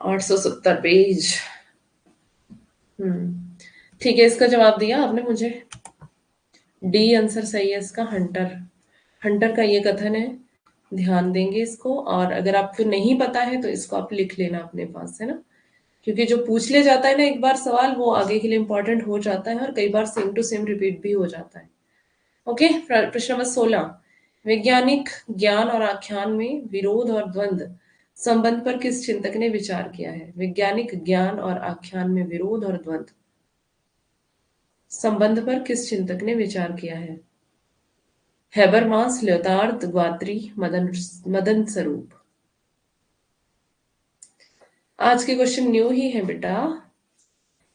A: 870 पेज। ठीक है, इसका जवाब दिया आपने मुझे। डी आंसर सही है इसका, हंटर। हंटर का ये कथन है, ध्यान देंगे इसको। और अगर आपको नहीं पता है तो इसको आप लिख लेना अपने पास, है ना। क्योंकि जो पूछ लिया जाता है ना एक बार सवाल, वो आगे के लिए इंपॉर्टेंट हो जाता है, और कई बार सेम टू सेम रिपीट भी हो जाता है। ओके, प्रश्न नंबर 16। वैज्ञानिक ज्ञान और आख्यान में विरोध और द्वंद्व संबंध पर किस चिंतक ने विचार किया है? वैज्ञानिक ज्ञान और आख्यान में विरोध और द्वंद्व संबंध पर किस चिंतक ने विचार किया है? हैबरमास, ल्योतार्द, ग्वात्री, मदन मदन स्वरूप। आज के क्वेश्चन न्यू ही है बेटा।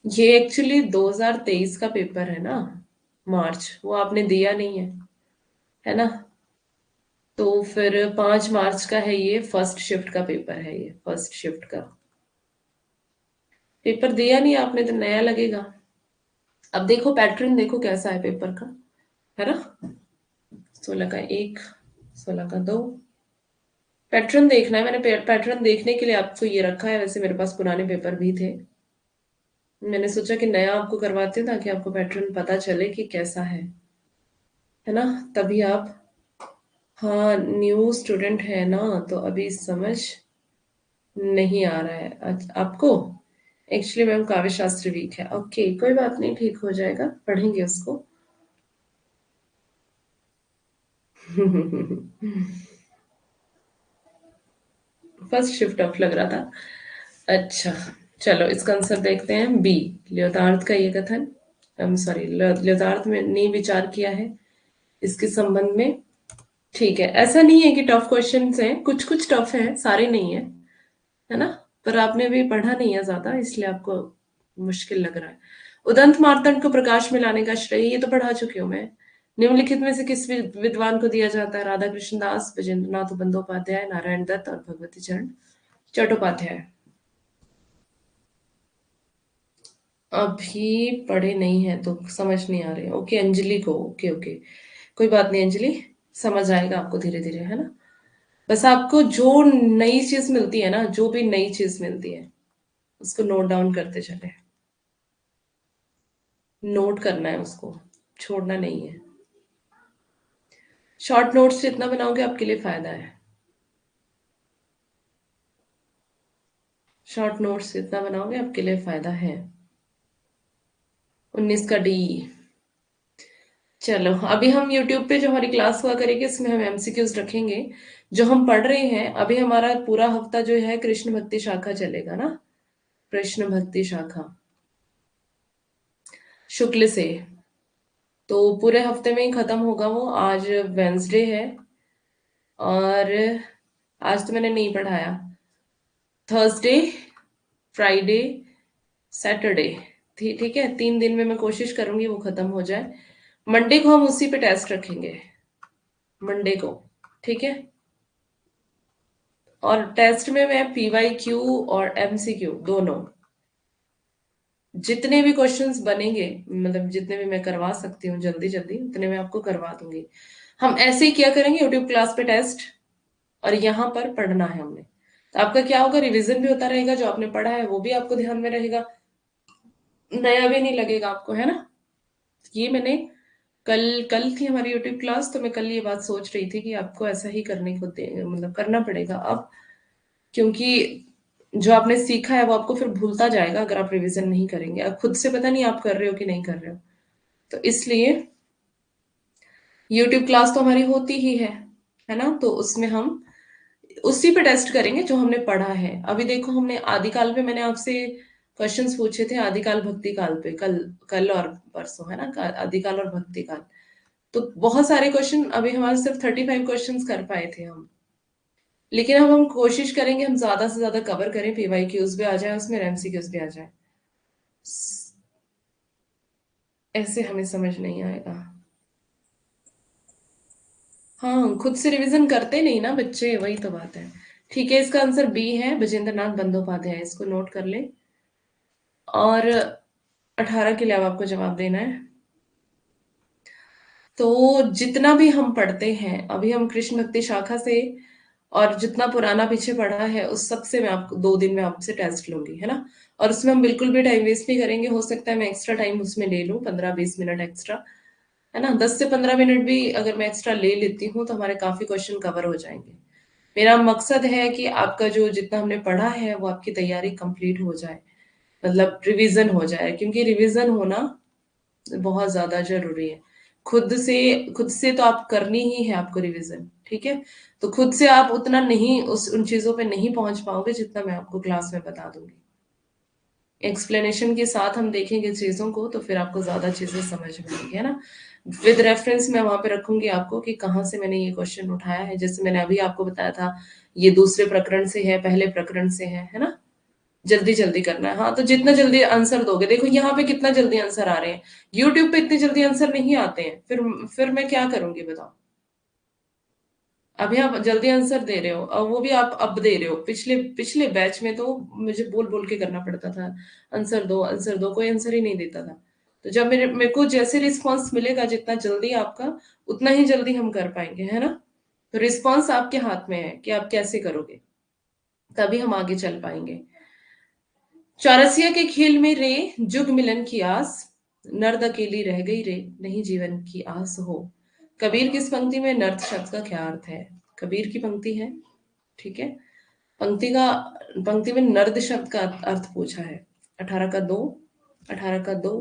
A: ये एक्चुअली 2023 का पेपर है ना, मार्च, वो आपने दिया नहीं है ना। तो फिर 5 मार्च का है, ये फर्स्ट शिफ्ट का पेपर है, ये फर्स्ट शिफ्ट का पेपर दिया नहीं आपने तो नया लगेगा। अब देखो पैटर्न, देखो कैसा है पेपर का, है ना। 16 का एक, 16 का दो। पैटर्न देखना है, मैंने पैटर्न देखने के लिए आपको ये रखा है। वैसे मेरे पास पुराने पेपर भी थे, मैंने सोचा कि नया आपको करवाती हूँ ताकि आपको पैटर्न पता चले कि कैसा है ना। तभी आप, हाँ, न्यू स्टूडेंट है ना, तो अभी समझ नहीं आ रहा है आपको। एक्चुअली मैम काव्य शास्त्र वीक है। ओके, कोई बात नहीं, ठीक हो जाएगा, पढ़ेंगे उसको। फर्स्ट शिफ्ट ऑफ लग रहा था। अच्छा, चलो इसका आंसर देखते हैं। बी, लियोतार्द का ये कथन, आई एम सॉरी, लियोतार्द में ने विचार किया है इसके संबंध में। ठीक है, ऐसा नहीं है कि टफ क्वेश्चंस हैं, कुछ कुछ टफ है, सारे नहीं है, है ना। पर आपने भी पढ़ा नहीं है ज्यादा, इसलिए आपको मुश्किल लग रहा है। उदंत मार्तंड को प्रकाश में लाने का श्रेय, ये तो पढ़ा चुकी हूँ मैं। निम्नलिखित में से किस विद्वान को दिया जाता है? राधा कृष्ण दास, ब्रजेंद्र नाथ बंदोपाध्याय, नारायण दत्त और भगवती चरण चट्टोपाध्याय। अभी पढ़े नहीं है तो समझ नहीं आ रहे। ओके, अंजलि को, ओके ओके, कोई बात नहीं अंजलि, समझ आएगा आपको धीरे धीरे, है ना। बस आपको जो नई चीज मिलती है ना, जो भी नई चीज मिलती है उसको नोट डाउन करते चले। नोट करना है उसको, छोड़ना नहीं है। शॉर्ट नोट्स जितना बनाओगे आपके लिए फायदा है। शॉर्ट नोट्स जितना बनाओगे आपके लिए फायदा है। 19 का डी। चलो, अभी हम YouTube पे जो हमारी क्लास हुआ करेगी इसमें हम एमसीक्यूज रखेंगे। जो हम पढ़ रहे हैं अभी, हमारा पूरा हफ्ता जो है कृष्ण भक्ति शाखा चलेगा ना, कृष्ण भक्ति शाखा शुक्ल से। तो पूरे हफ्ते में ही खत्म होगा वो। आज वेंसडे है, और आज तो मैंने नहीं पढ़ाया। थर्सडे, फ्राइडे, सैटरडे, ठीक है, 3 दिन में मैं कोशिश करूंगी वो खत्म हो जाए। मंडे को हम उसी पे टेस्ट रखेंगे। मंडे को, ठीक है। और टेस्ट में मैं PYQ और MCQ दोनों, जितने भी क्वेश्चंस बनेंगे, मतलब जितने भी मैं करवा सकती हूँ जल्दी जल्दी उतने मैं आपको करवा दूंगी। हम ऐसे ही किया करेंगे, यूट्यूब क्लास पे टेस्ट और यहाँ पर पढ़ना है हमने। तो आपका क्या होगा, रिवीजन भी होता रहेगा, जो आपने पढ़ा है वो भी आपको ध्यान में रहेगा, नया भी नहीं लगेगा आपको, है ना। ये मैंने कल कल थी हमारी यूट्यूब क्लास, तो मैं कल ये बात सोच रही थी कि आपको ऐसा ही करने को दे, मतलब करना पड़ेगा अब, क्योंकि जो आपने सीखा है वो आपको फिर भूलता जाएगा अगर आप रिवीजन नहीं करेंगे। अब खुद से पता नहीं आप कर रहे हो कि नहीं कर रहे हो, तो इसलिए यूट्यूब क्लास तो हमारी होती ही है ना। तो उसमें हम उसी पे टेस्ट करेंगे जो हमने पढ़ा है। अभी देखो हमने आदिकाल पे मैंने आपसे क्वेश्चंस पूछे थे, आदिकाल भक्ति काल पे, कल कल और परसों, है ना, आदिकाल और भक्ति काल। तो बहुत सारे क्वेश्चन, अभी हमारे सिर्फ 35 क्वेश्चंस कर पाए थे हम, लेकिन अब हम कोशिश करेंगे हम ज्यादा से ज्यादा कवर करें, PYQs भी आ जाए उसमें, MCQs भी आ जाए। ऐसे हमें समझ नहीं आएगा। हाँ, खुद से रिवीजन करते नहीं ना बच्चे, वही तो बात है। ठीक है, इसका आंसर बी है, बजेंद्र नाथ बंदोपाध्याय, इसको नोट कर ले। और 18 के लिए अब आपको जवाब देना है। तो जितना भी हम पढ़ते हैं अभी, हम कृष्ण भक्ति शाखा से, और जितना पुराना पीछे पढ़ा है उस सब से मैं आपको 2 दिन में आपसे टेस्ट लूंगी, है ना। और उसमें हम बिल्कुल भी टाइम वेस्ट नहीं करेंगे, हो सकता है मैं एक्स्ट्रा टाइम उसमें ले लूं, 15-20 मिनट एक्स्ट्रा, है ना। 10 से 15 मिनट भी अगर मैं एक्स्ट्रा ले लेती हूँ तो हमारे काफी क्वेश्चन कवर हो जाएंगे। मेरा मकसद है कि आपका जो जितना हमने पढ़ा है वो आपकी तैयारी कंप्लीट हो जाए, मतलब रिवीजन हो जाए, क्योंकि रिवीजन होना बहुत ज्यादा जरूरी है। खुद से तो आप करनी ही है आपको रिवीजन, ठीक है। तो खुद से आप उतना नहीं, उन चीजों पे नहीं पहुंच पाओगे जितना मैं आपको क्लास में बता दूंगी। एक्सप्लेनेशन के साथ हम देखेंगे चीजों को तो फिर आपको ज्यादा चीजें समझ में आएंगी, है ना। विद रेफरेंस मैं वहां पे रखूंगी आपको कि कहाँ से मैंने ये क्वेश्चन उठाया है, जैसे मैंने अभी आपको बताया था, ये दूसरे प्रकरण से है, पहले प्रकरण से है ना। जल्दी जल्दी करना है, हाँ। तो जितना जल्दी आंसर दोगे, देखो यहाँ पे कितना जल्दी आंसर आ रहे हैं, यूट्यूब पे इतने जल्दी आंसर नहीं आते हैं, फिर मैं क्या करूंगी बताओ। अभी आप जल्दी आंसर दे रहे हो, और वो भी आप अब दे रहे हो, पिछले पिछले बैच में तो मुझे बोल बोल के करना पड़ता था, आंसर दो आंसर दो, कोई आंसर ही नहीं देता था। तो जब मेरे को जैसे रिस्पांस मिलेगा, जितना जल्दी आपका, उतना ही जल्दी हम कर पाएंगे, है ना। तो रिस्पांस आपके हाथ में है कि आप कैसे करोगे, तभी हम आगे चल पाएंगे। चौरसिया के खेल में रे, जुग मिलन की आस, नर्द अकेली रह गई रे, नहीं जीवन की आस हो। कबीर किस पंक्ति में नर्द शब्द का क्या अर्थ है। कबीर की पंक्ति है, ठीक है। पंक्ति में नर्द शब्द का अर्थ पूछा है। 18 का 2, 18 का 2।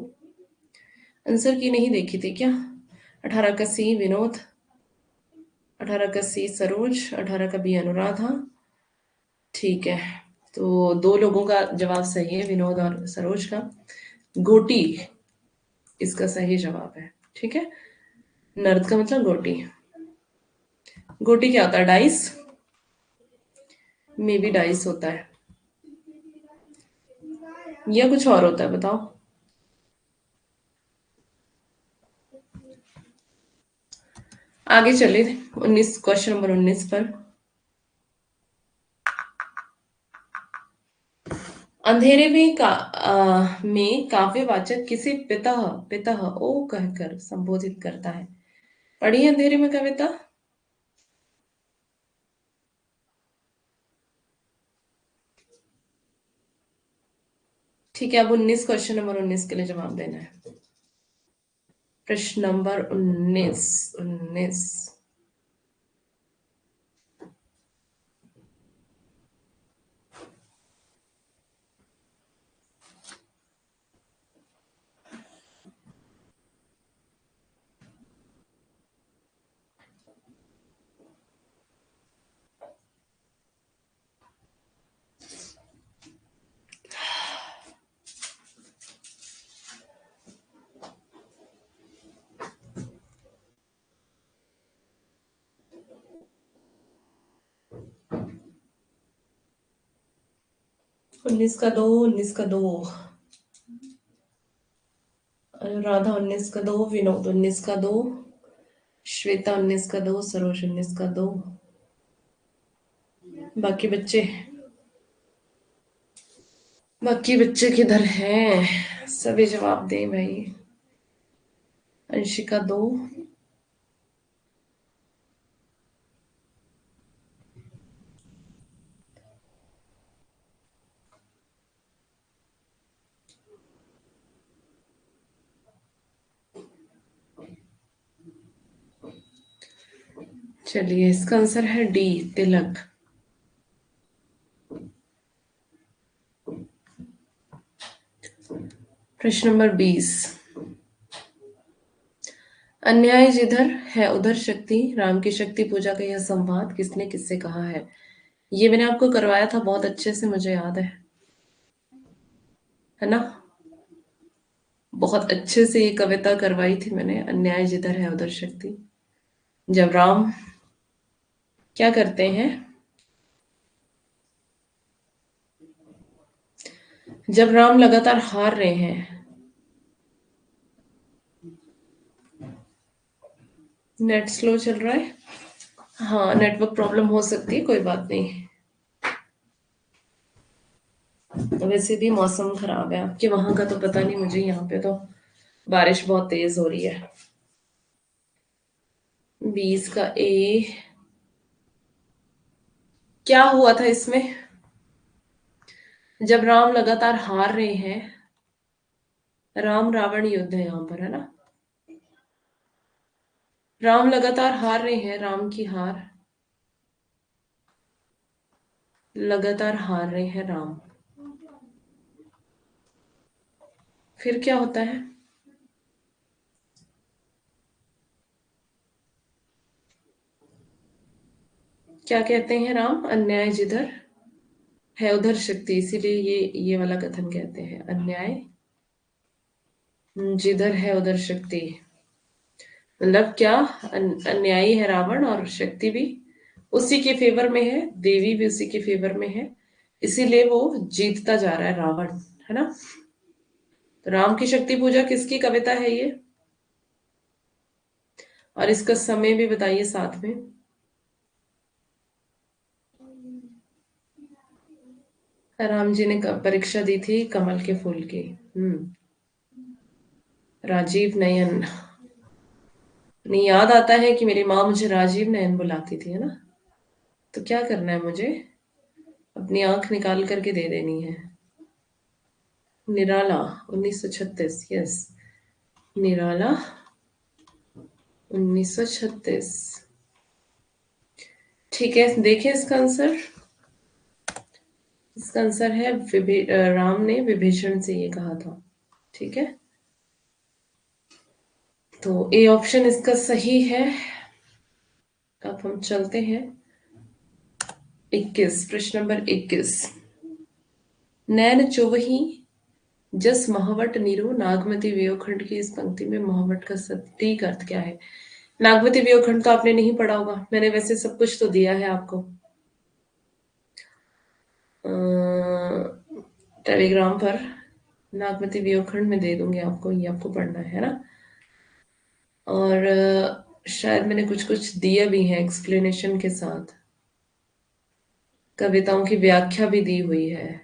A: आंसर की नहीं देखी थी क्या। 18 का C विनोद, 18 का C सरोज, 18 का B अनुराधा, ठीक है। तो 2 लोगों का जवाब सही है, विनोद और सरोज का। गोटी इसका सही जवाब है, ठीक है। नर्द का मतलब गोटी। गोटी क्या होता है, डाइस, मे बी डाइस होता है, या कुछ और होता है बताओ। आगे चले, 19, क्वेश्चन नंबर 19 पर। अंधेरे में काव्यवाचक किसे पितः पितः ओ कहकर संबोधित करता है। पढ़िए अंधेरे में कविता। ठीक है, अब 19, क्वेश्चन नंबर 19 के लिए जवाब देना है। प्रश्न नंबर 19, 19। 19 का 2, 19 का 2, अनुराधा 19 का 2, विनोद 19 का 2, श्वेता 19 का 2, सरोज 19 का 2। बाकी बच्चे बाकी बच्चे किधर हैं? सभी जवाब दें भाई। अंशिका 2। चलिए, इसका आंसर है डी, तिलक। प्रश्न नंबर 20। अन्याय जिधर है उधर शक्ति, राम की शक्ति पूजा का यह संवाद किसने किससे कहा है? ये मैंने आपको करवाया था बहुत अच्छे से, मुझे याद है ना? बहुत अच्छे से ये कविता करवाई थी मैंने, अन्याय जिधर है उधर शक्ति। जब राम क्या करते हैं? जब राम लगातार हार रहे हैं। नेट स्लो चल रहा है? हाँ, नेटवर्क प्रॉब्लम हो सकती है, कोई बात नहीं। वैसे भी मौसम खराब है, आपके वहां का तो पता नहीं मुझे, यहाँ पे तो बारिश बहुत तेज हो रही है। 20 का ए। क्या हुआ था इसमें? जब राम लगातार हार रहे हैं। राम रावण युद्ध है यहाँ पर, है ना? राम लगातार हार रहे हैं, राम की हार। लगातार हार रहे हैं राम। फिर क्या होता है? क्या कहते हैं राम? अन्याय जिधर है उधर शक्ति, इसीलिए ये वाला कथन कहते हैं, अन्याय जिधर है उधर शक्ति। मतलब क्या? अन्यायी है रावण और शक्ति भी उसी के फेवर में है, देवी भी उसी के फेवर में है, इसीलिए वो जीतता जा रहा है रावण, है ना? तो राम की शक्ति पूजा किसकी कविता है ये? और इसका समय भी बताइए साथ में। राम जी ने परीक्षा दी थी कमल के फूल की। राजीव नयन। नहीं, याद आता है कि मेरी माँ मुझे राजीव नयन बुलाती थी, है ना? तो क्या करना है मुझे? अपनी आंख निकाल करके दे देनी है। निराला 1936, यस। निराला 1936। ठीक है, देखिए इसका आंसर। इसका आंसर है राम ने विभीषण से ये कहा था। ठीक है, तो ए ऑप्शन इसका सही है। अब हम चलते हैं 21, प्रश्न नंबर 21। नैन चुवही जस महावट नीरो, नागमती वियोखंड की इस पंक्ति में महावट का सटीक अर्थ क्या है? नागमती वियोखंड तो आपने नहीं पढ़ा होगा, मैंने वैसे सब कुछ तो दिया है आपको टेलीग्राम पर। नागमती वियोखंड में दे दूंगी आपको, ये आपको पढ़ना है ना? और शायद मैंने कुछ कुछ दिया भी है एक्सप्लेनेशन के साथ। कविताओं की व्याख्या भी दी हुई है,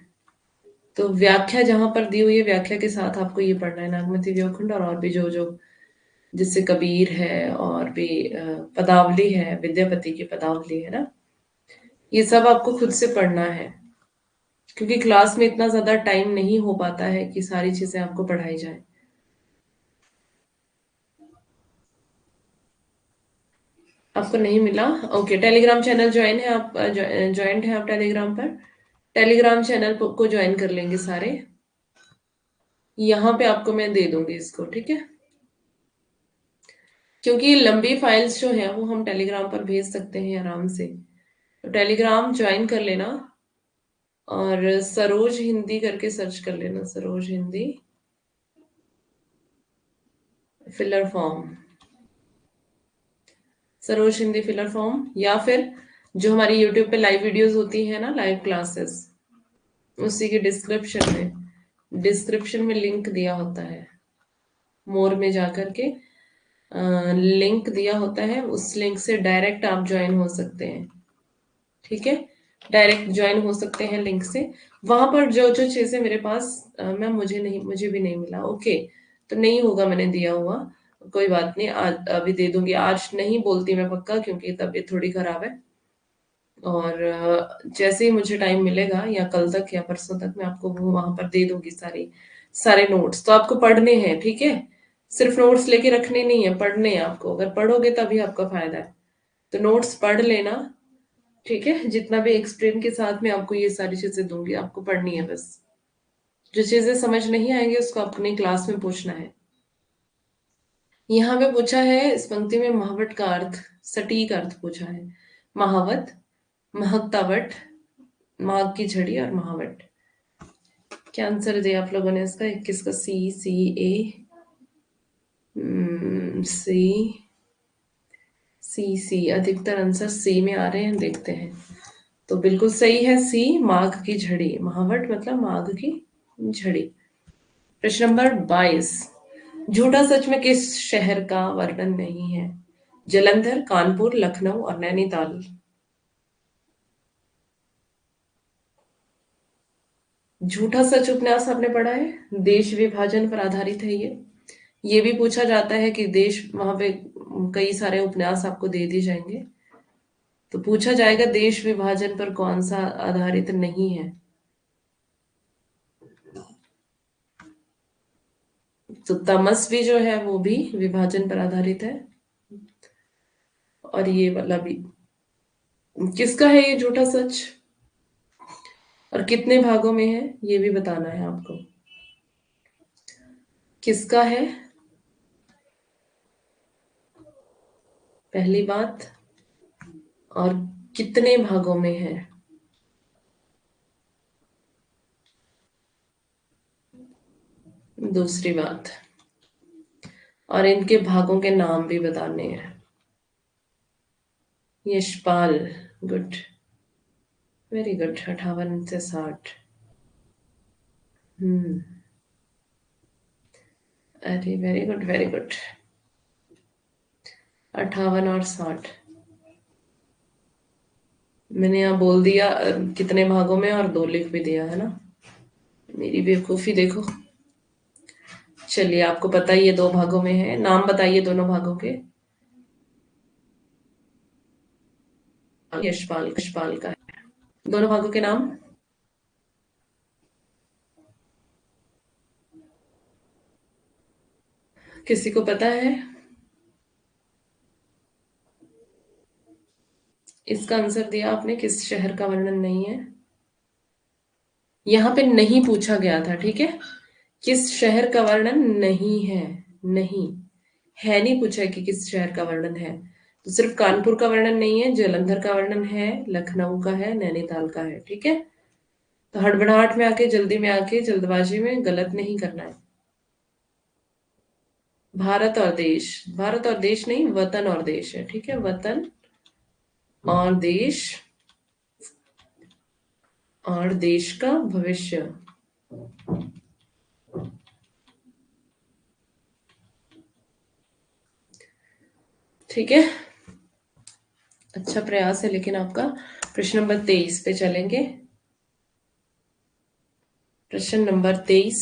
A: तो व्याख्या जहां पर दी हुई है व्याख्या के साथ आपको ये पढ़ना है, नागमती वियोखंड और भी जो जो, जिससे कबीर है और भी पदावली है, विद्यापति की पदावली है ना, ये सब आपको खुद से पढ़ना है, क्योंकि क्लास में इतना ज्यादा टाइम नहीं हो पाता है कि सारी चीजें आपको पढ़ाई जाए। आपको नहीं मिला? ओके, टेलीग्राम चैनल ज्वाइन है आप? ज्वाइंट है आप टेलीग्राम पर? टेलीग्राम चैनल को ज्वाइन कर लेंगे सारे। यहाँ पे आपको मैं दे दूंगी इसको, ठीक है? क्योंकि लंबी फाइल्स जो हैं वो हम टेलीग्राम पर भेज सकते हैं आराम से, तो टेलीग्राम ज्वाइन कर लेना। और सरोज हिंदी करके सर्च कर लेना, Saroj Hindi filler form. Saroj Hindi filler form, या फिर जो हमारी यूट्यूब पे लाइव वीडियोस होती है ना, लाइव क्लासेस, उसी के डिस्क्रिप्शन में लिंक दिया होता है, मोर में जाकर के लिंक दिया होता है, उस लिंक से डायरेक्ट आप ज्वाइन हो सकते हैं। ठीक है, डायरेक्ट ज्वाइन हो सकते हैं लिंक से। वहां पर जो जो चीजें मेरे पास मैम मुझे भी नहीं मिला। ओके, तो नहीं होगा मैंने दिया हुआ, कोई बात नहीं, आज अभी दे दूंगी। आज नहीं बोलती मैं पक्का, क्योंकि तबीयत थोड़ी खराब है। और जैसे ही मुझे टाइम मिलेगा या कल तक या परसों तक मैं आपको वो वहां पर दे दूंगी सारे नोट्स। तो आपको पढ़ने हैं, ठीक है, सिर्फ नोट्स लेके रखने नहीं है, पढ़ने हैं आपको। अगर पढ़ोगे तभी आपका फायदा है, तो नोट्स पढ़ लेना। ठीक है, जितना भी एक्सप्लेन के साथ में आपको ये सारी चीजें दूंगी, आपको पढ़नी है बस। जो चीजें समझ नहीं आएंगी उसको अपनी क्लास में पूछना है। यहाँ पे पूछा है इस पंक्ति में महावत का अर्थ, सटीक अर्थ पूछा है। महावत, महत्तावट, माघ की झड़ी और महावट। क्या आंसर दिया आप लोगों ने इसका? 21 का सी सी अधिकतर आंसर सी में आ रहे हैं, देखते हैं। तो बिल्कुल सही है सी, माघ की झड़ी। महावट मतलब माघ की झड़ी। प्रश्न नंबर 22, झूठा सच में किस शहर का वर्णन नहीं है? जलंधर, कानपुर, लखनऊ और नैनीताल। झूठा सच उपन्यास आपने पढ़ा है? देश विभाजन पर आधारित है ये भी पूछा जाता है कि देश, वहां पे कई सारे उपन्यास आपको दे दिए जाएंगे, तो पूछा जाएगा देश विभाजन पर कौन सा आधारित नहीं है। तो तमस्वी जो है वो भी विभाजन पर आधारित है। और ये वाला भी। किसका है ये झूठा सच, और कितने भागों में है ये भी बताना है आपको। किसका है, पहली बात, और कितने भागों में है, दूसरी बात। और इनके भागों के नाम भी बताने हैं। यशपाल, गुड, वेरी गुड, 58 से 60। हम्म, अरे वेरी गुड वेरी गुड, 58 और 60। मैंने यहाँ बोल दिया कितने भागों में, और दो लिख भी दिया है ना। मेरी बेवकूफी देखो। चलिए, आपको पता ही ये दो भागों में है, नाम बताइए दोनों भागों के। यशपाल, यशपाल का है। दोनों भागों के नाम किसी को पता है? इसका आंसर दिया आपने, किस शहर का वर्णन नहीं है। यहाँ पे नहीं पूछा गया था, ठीक है, किस शहर का वर्णन नहीं है। नहीं है, नहीं पूछा है कि किस शहर का वर्णन है। तो सिर्फ कानपुर का वर्णन नहीं है, जलंधर का वर्णन है, लखनऊ का है, नैनीताल का है। ठीक है, तो हड़बड़ाहट में आके, जल्दी में आके, जल्दबाजी में गलत नहीं करना है। भारत और देश, भारत और देश नहीं, वतन और देश है। ठीक है, वतन और देश, और देश का भविष्य। ठीक है, अच्छा प्रयास है लेकिन आपका। प्रश्न नंबर 23 पे चलेंगे। प्रश्न नंबर 23,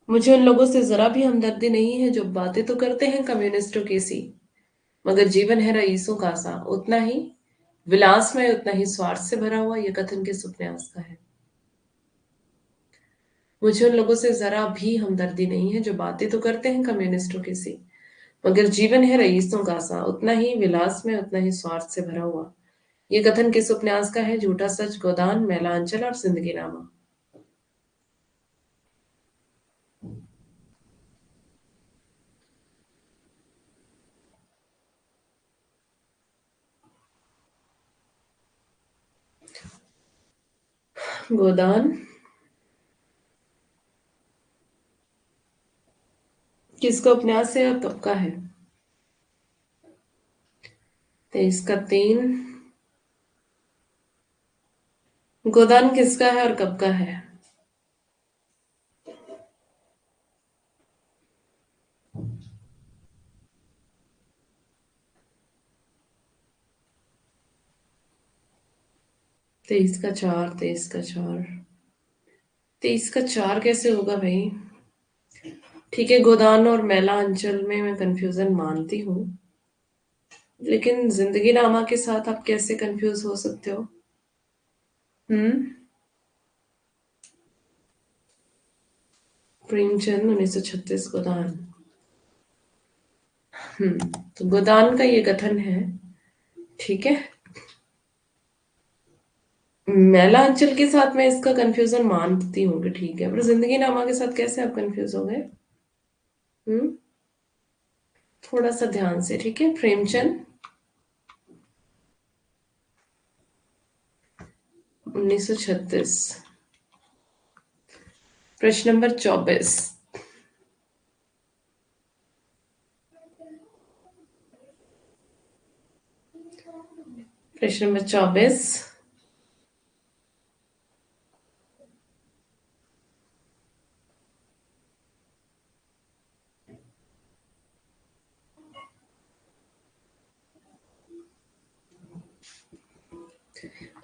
A: मुझे उन लोगों से जरा भी हमदर्दी नहीं है जो बातें तो करते हैं कम्युनिस्टों की सी, मगर जीवन है रईसों का सा, उतना ही विलासमय उतना ही स्वार्थ से भरा हुआ। यह कथन किस उपन्यास का है? मुझे उन लोगों से जरा भी हमदर्दी नहीं है जो बातें तो करते हैं कम्युनिस्टों की सी, मगर जीवन है रईसों का सा, उतना ही विलास में उतना ही स्वार्थ से भरा हुआ। ये कथन किस उपन्यास का है? झूठा सच, गोदान, मैलांचल और जिंदगी नामा। गोदान किसका उपन्यास है और कब का है? 23 का 3। गोदान किसका है और कब का है? 23 का 4, 23 का 4, 23 का 4 कैसे होगा भाई? ठीक है, गोदान और मैला अंचल में मैं कंफ्यूजन मानती हूँ, लेकिन जिंदगी नामा के साथ आप कैसे कंफ्यूज हो सकते हो? हम्म। प्रेमचंद 1936 गोदान। तो गोदान का ये कथन है, ठीक है। मैला अंचल के साथ मैं इसका कंफ्यूजन मानती हूँ कि ठीक है, पर जिंदगी नामा के साथ कैसे आप कंफ्यूज हो गए? हम्म। थोड़ा सा ध्यान से, ठीक है। प्रेमचंद 1936। प्रश्न नंबर 24। प्रश्न नंबर 24।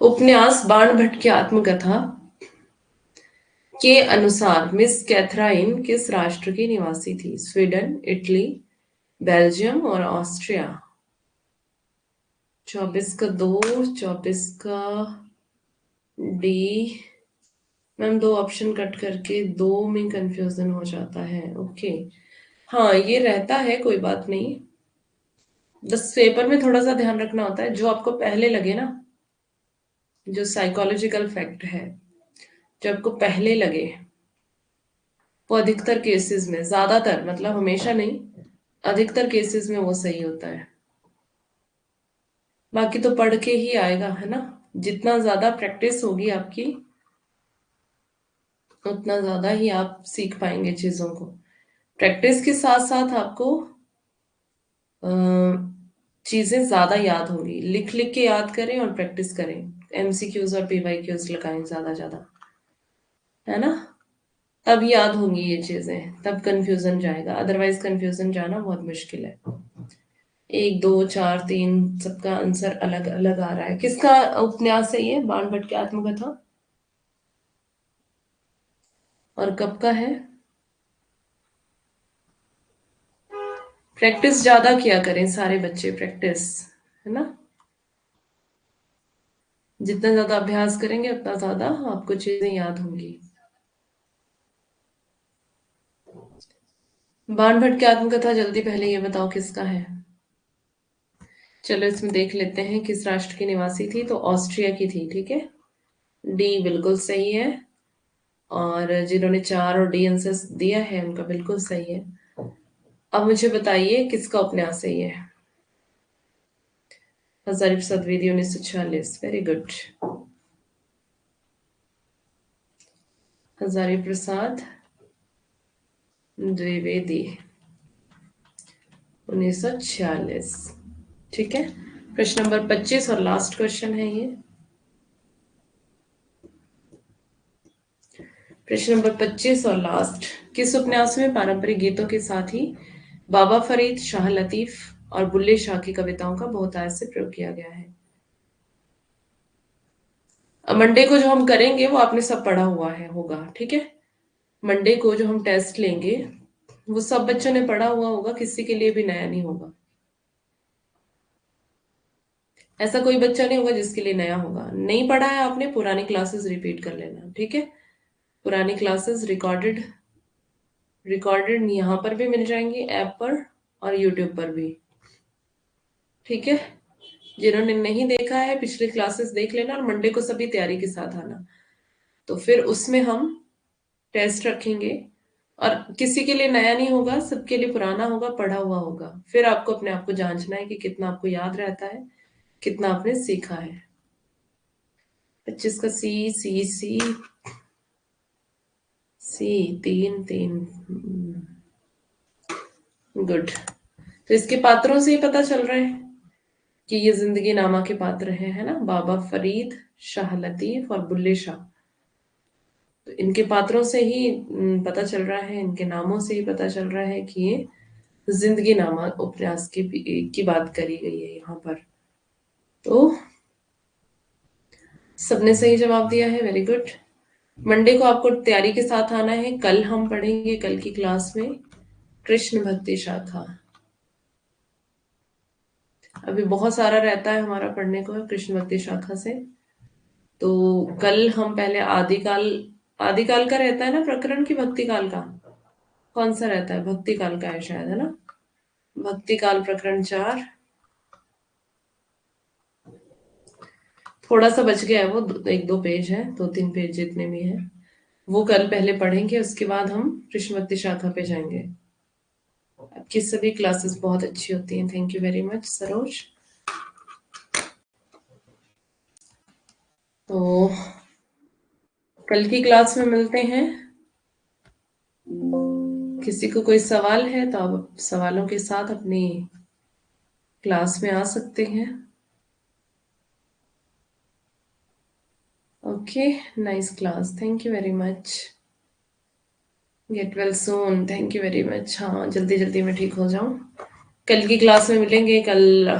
A: उपन्यास बाण भट्ट की आत्मकथा के अनुसार मिस कैथराइन किस राष्ट्र की निवासी थी? स्वीडन, इटली, बेल्जियम और ऑस्ट्रिया। 24 का 2, 24 का डी। मैम दो ऑप्शन कट करके दो में कंफ्यूजन हो जाता है। ओके, हाँ ये रहता है, कोई बात नहीं। बस पेपर में थोड़ा सा ध्यान रखना होता है, जो आपको पहले लगे ना, जो साइकोलॉजिकल फैक्ट है, जो आपको पहले लगे, वो अधिकतर केसेस में, ज्यादातर मतलब हमेशा नहीं, अधिकतर केसेस में वो सही होता है। बाकी तो पढ़ के ही आएगा, है ना। जितना ज्यादा प्रैक्टिस होगी आपकी, उतना ज्यादा ही आप सीख पाएंगे चीजों को। प्रैक्टिस के साथ साथ आपको अ, चीजें ज्यादा याद होंगी। लिख लिख के याद करें और प्रैक्टिस करें। एमसीक्यूज और पीवाईक्यूज लगाएं ज्यादा ज्यादा, है ना। तब याद होंगी ये चीजें, तब कंफ्यूजन जाएगा, अदरवाइज कंफ्यूजन जाना बहुत मुश्किल है। 1, 2, 4, 3 सबका आंसर अलग अलग आ रहा है। किसका उपन्यास है ये, बाण भट्ट की आत्मकथा? और कब का है? प्रैक्टिस ज्यादा किया करें सारे बच्चे, प्रैक्टिस, है ना। जितना ज्यादा अभ्यास करेंगे उतना ज्यादा आपको चीजें याद होंगी। बाण भट्ट की आत्मकथा जल्दी पहले ये बताओ किसका है? चलो इसमें देख लेते हैं किस राष्ट्र की निवासी थी। तो ऑस्ट्रिया की थी, ठीक है। डी बिल्कुल सही है। और जिन्होंने 4 और डी आंसर दिया है उनका बिल्कुल सही है। अब मुझे बताइए किसका उपन्यास है ये? हजारी प्रसाद द्विवेदी 1946। Very good. हजारी प्रसाद द्विवेदी 1946। ठीक है। प्रश्न नंबर 25 और लास्ट क्वेश्चन है ये। प्रश्न नंबर 25 और लास्ट। किस उपन्यास में पारंपरिक गीतों के साथ ही बाबा फरीद, शाह लतीफ और बुल्ले शाह की कविताओं का बहुतायत से प्रयोग किया गया है? अब मंडे को जो हम करेंगे वो आपने सब पढ़ा हुआ है होगा, ठीक है। मंडे को जो हम टेस्ट लेंगे वो सब बच्चों ने पढ़ा हुआ होगा, किसी के लिए भी नया नहीं होगा। ऐसा कोई बच्चा नहीं होगा जिसके लिए नया होगा। नहीं पढ़ा है आपने, पुरानी क्लासेस रिपीट कर लेना, ठीक है। पुरानी क्लासेस रिकॉर्डेड, रिकॉर्डेड यहाँ पर भी मिल जाएंगी ऐप पर और यूट्यूब पर भी, ठीक है। जिन्होंने नहीं देखा है पिछली क्लासेस देख लेना, और मंडे को सभी तैयारी के साथ आना। तो फिर उसमें हम टेस्ट रखेंगे, और किसी के लिए नया नहीं होगा, सबके लिए पुराना होगा, पढ़ा हुआ होगा। फिर आपको अपने आप को जांचना है कि कितना आपको याद रहता है, कितना आपने सीखा है। 25 का सी, सी सी सी, 3 3। गुड। तो इसके पात्रों से ही पता चल रहा है कि ये जिंदगी नामा के पात्र हैं, है ना। बाबा फरीद, शाह लतीफ और बुल्ले शाह। तो इनके पात्रों से ही पता चल रहा है, इनके नामों से ही पता चल रहा है कि ये जिंदगी नामा उपन्यास की बात करी गई है यहाँ पर। तो सबने सही जवाब दिया है, वेरी गुड। मंडे को आपको तैयारी के साथ आना है। कल हम पढ़ेंगे कल की क्लास में कृष्ण भक्ति शाखा। अभी बहुत सारा रहता है हमारा पढ़ने को कृष्ण भक्ति शाखा से। तो कल हम पहले आदिकाल, आदिकाल का रहता है ना प्रकरण की भक्ति काल का? कौन सा रहता है? भक्ति काल का है शायद, है ना? भक्ति काल प्रकरण 4। थोड़ा सा बच गया है वो, एक दो पेज है, दो तीन पेज जितने भी हैं वो कल पहले पढ़ेंगे, उसके बाद हम कृष्ण भक्ति शाखा पे जाएंगे। आपकी सभी क्लासेस बहुत अच्छी होती हैं। Thank you very much Saroj. तो कल की क्लास में मिलते हैं। किसी को कोई सवाल है तो आप सवालों के साथ अपनी क्लास में आ सकते हैं। Okay, nice class, thank you very much. Get well soon, thank you very much. हाँ, जल्दी जल्दी मैं ठीक हो जाऊं। कल की क्लास में मिलेंगे। कल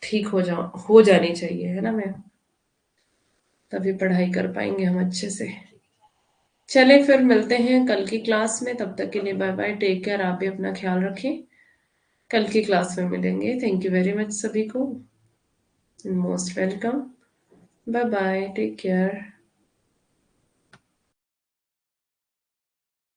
A: ठीक हो जानी चाहिए, है ना मैं, तभी पढ़ाई कर पाएंगे हम अच्छे से। चले फिर मिलते हैं कल की क्लास में। तब तक के लिए बाय बाय, टेक केयर। आप भी अपना ख्याल रखें। कल की क्लास में मिलेंगे। थैंक यू वेरी मच सभी को, most welcome. Bye bye, take care.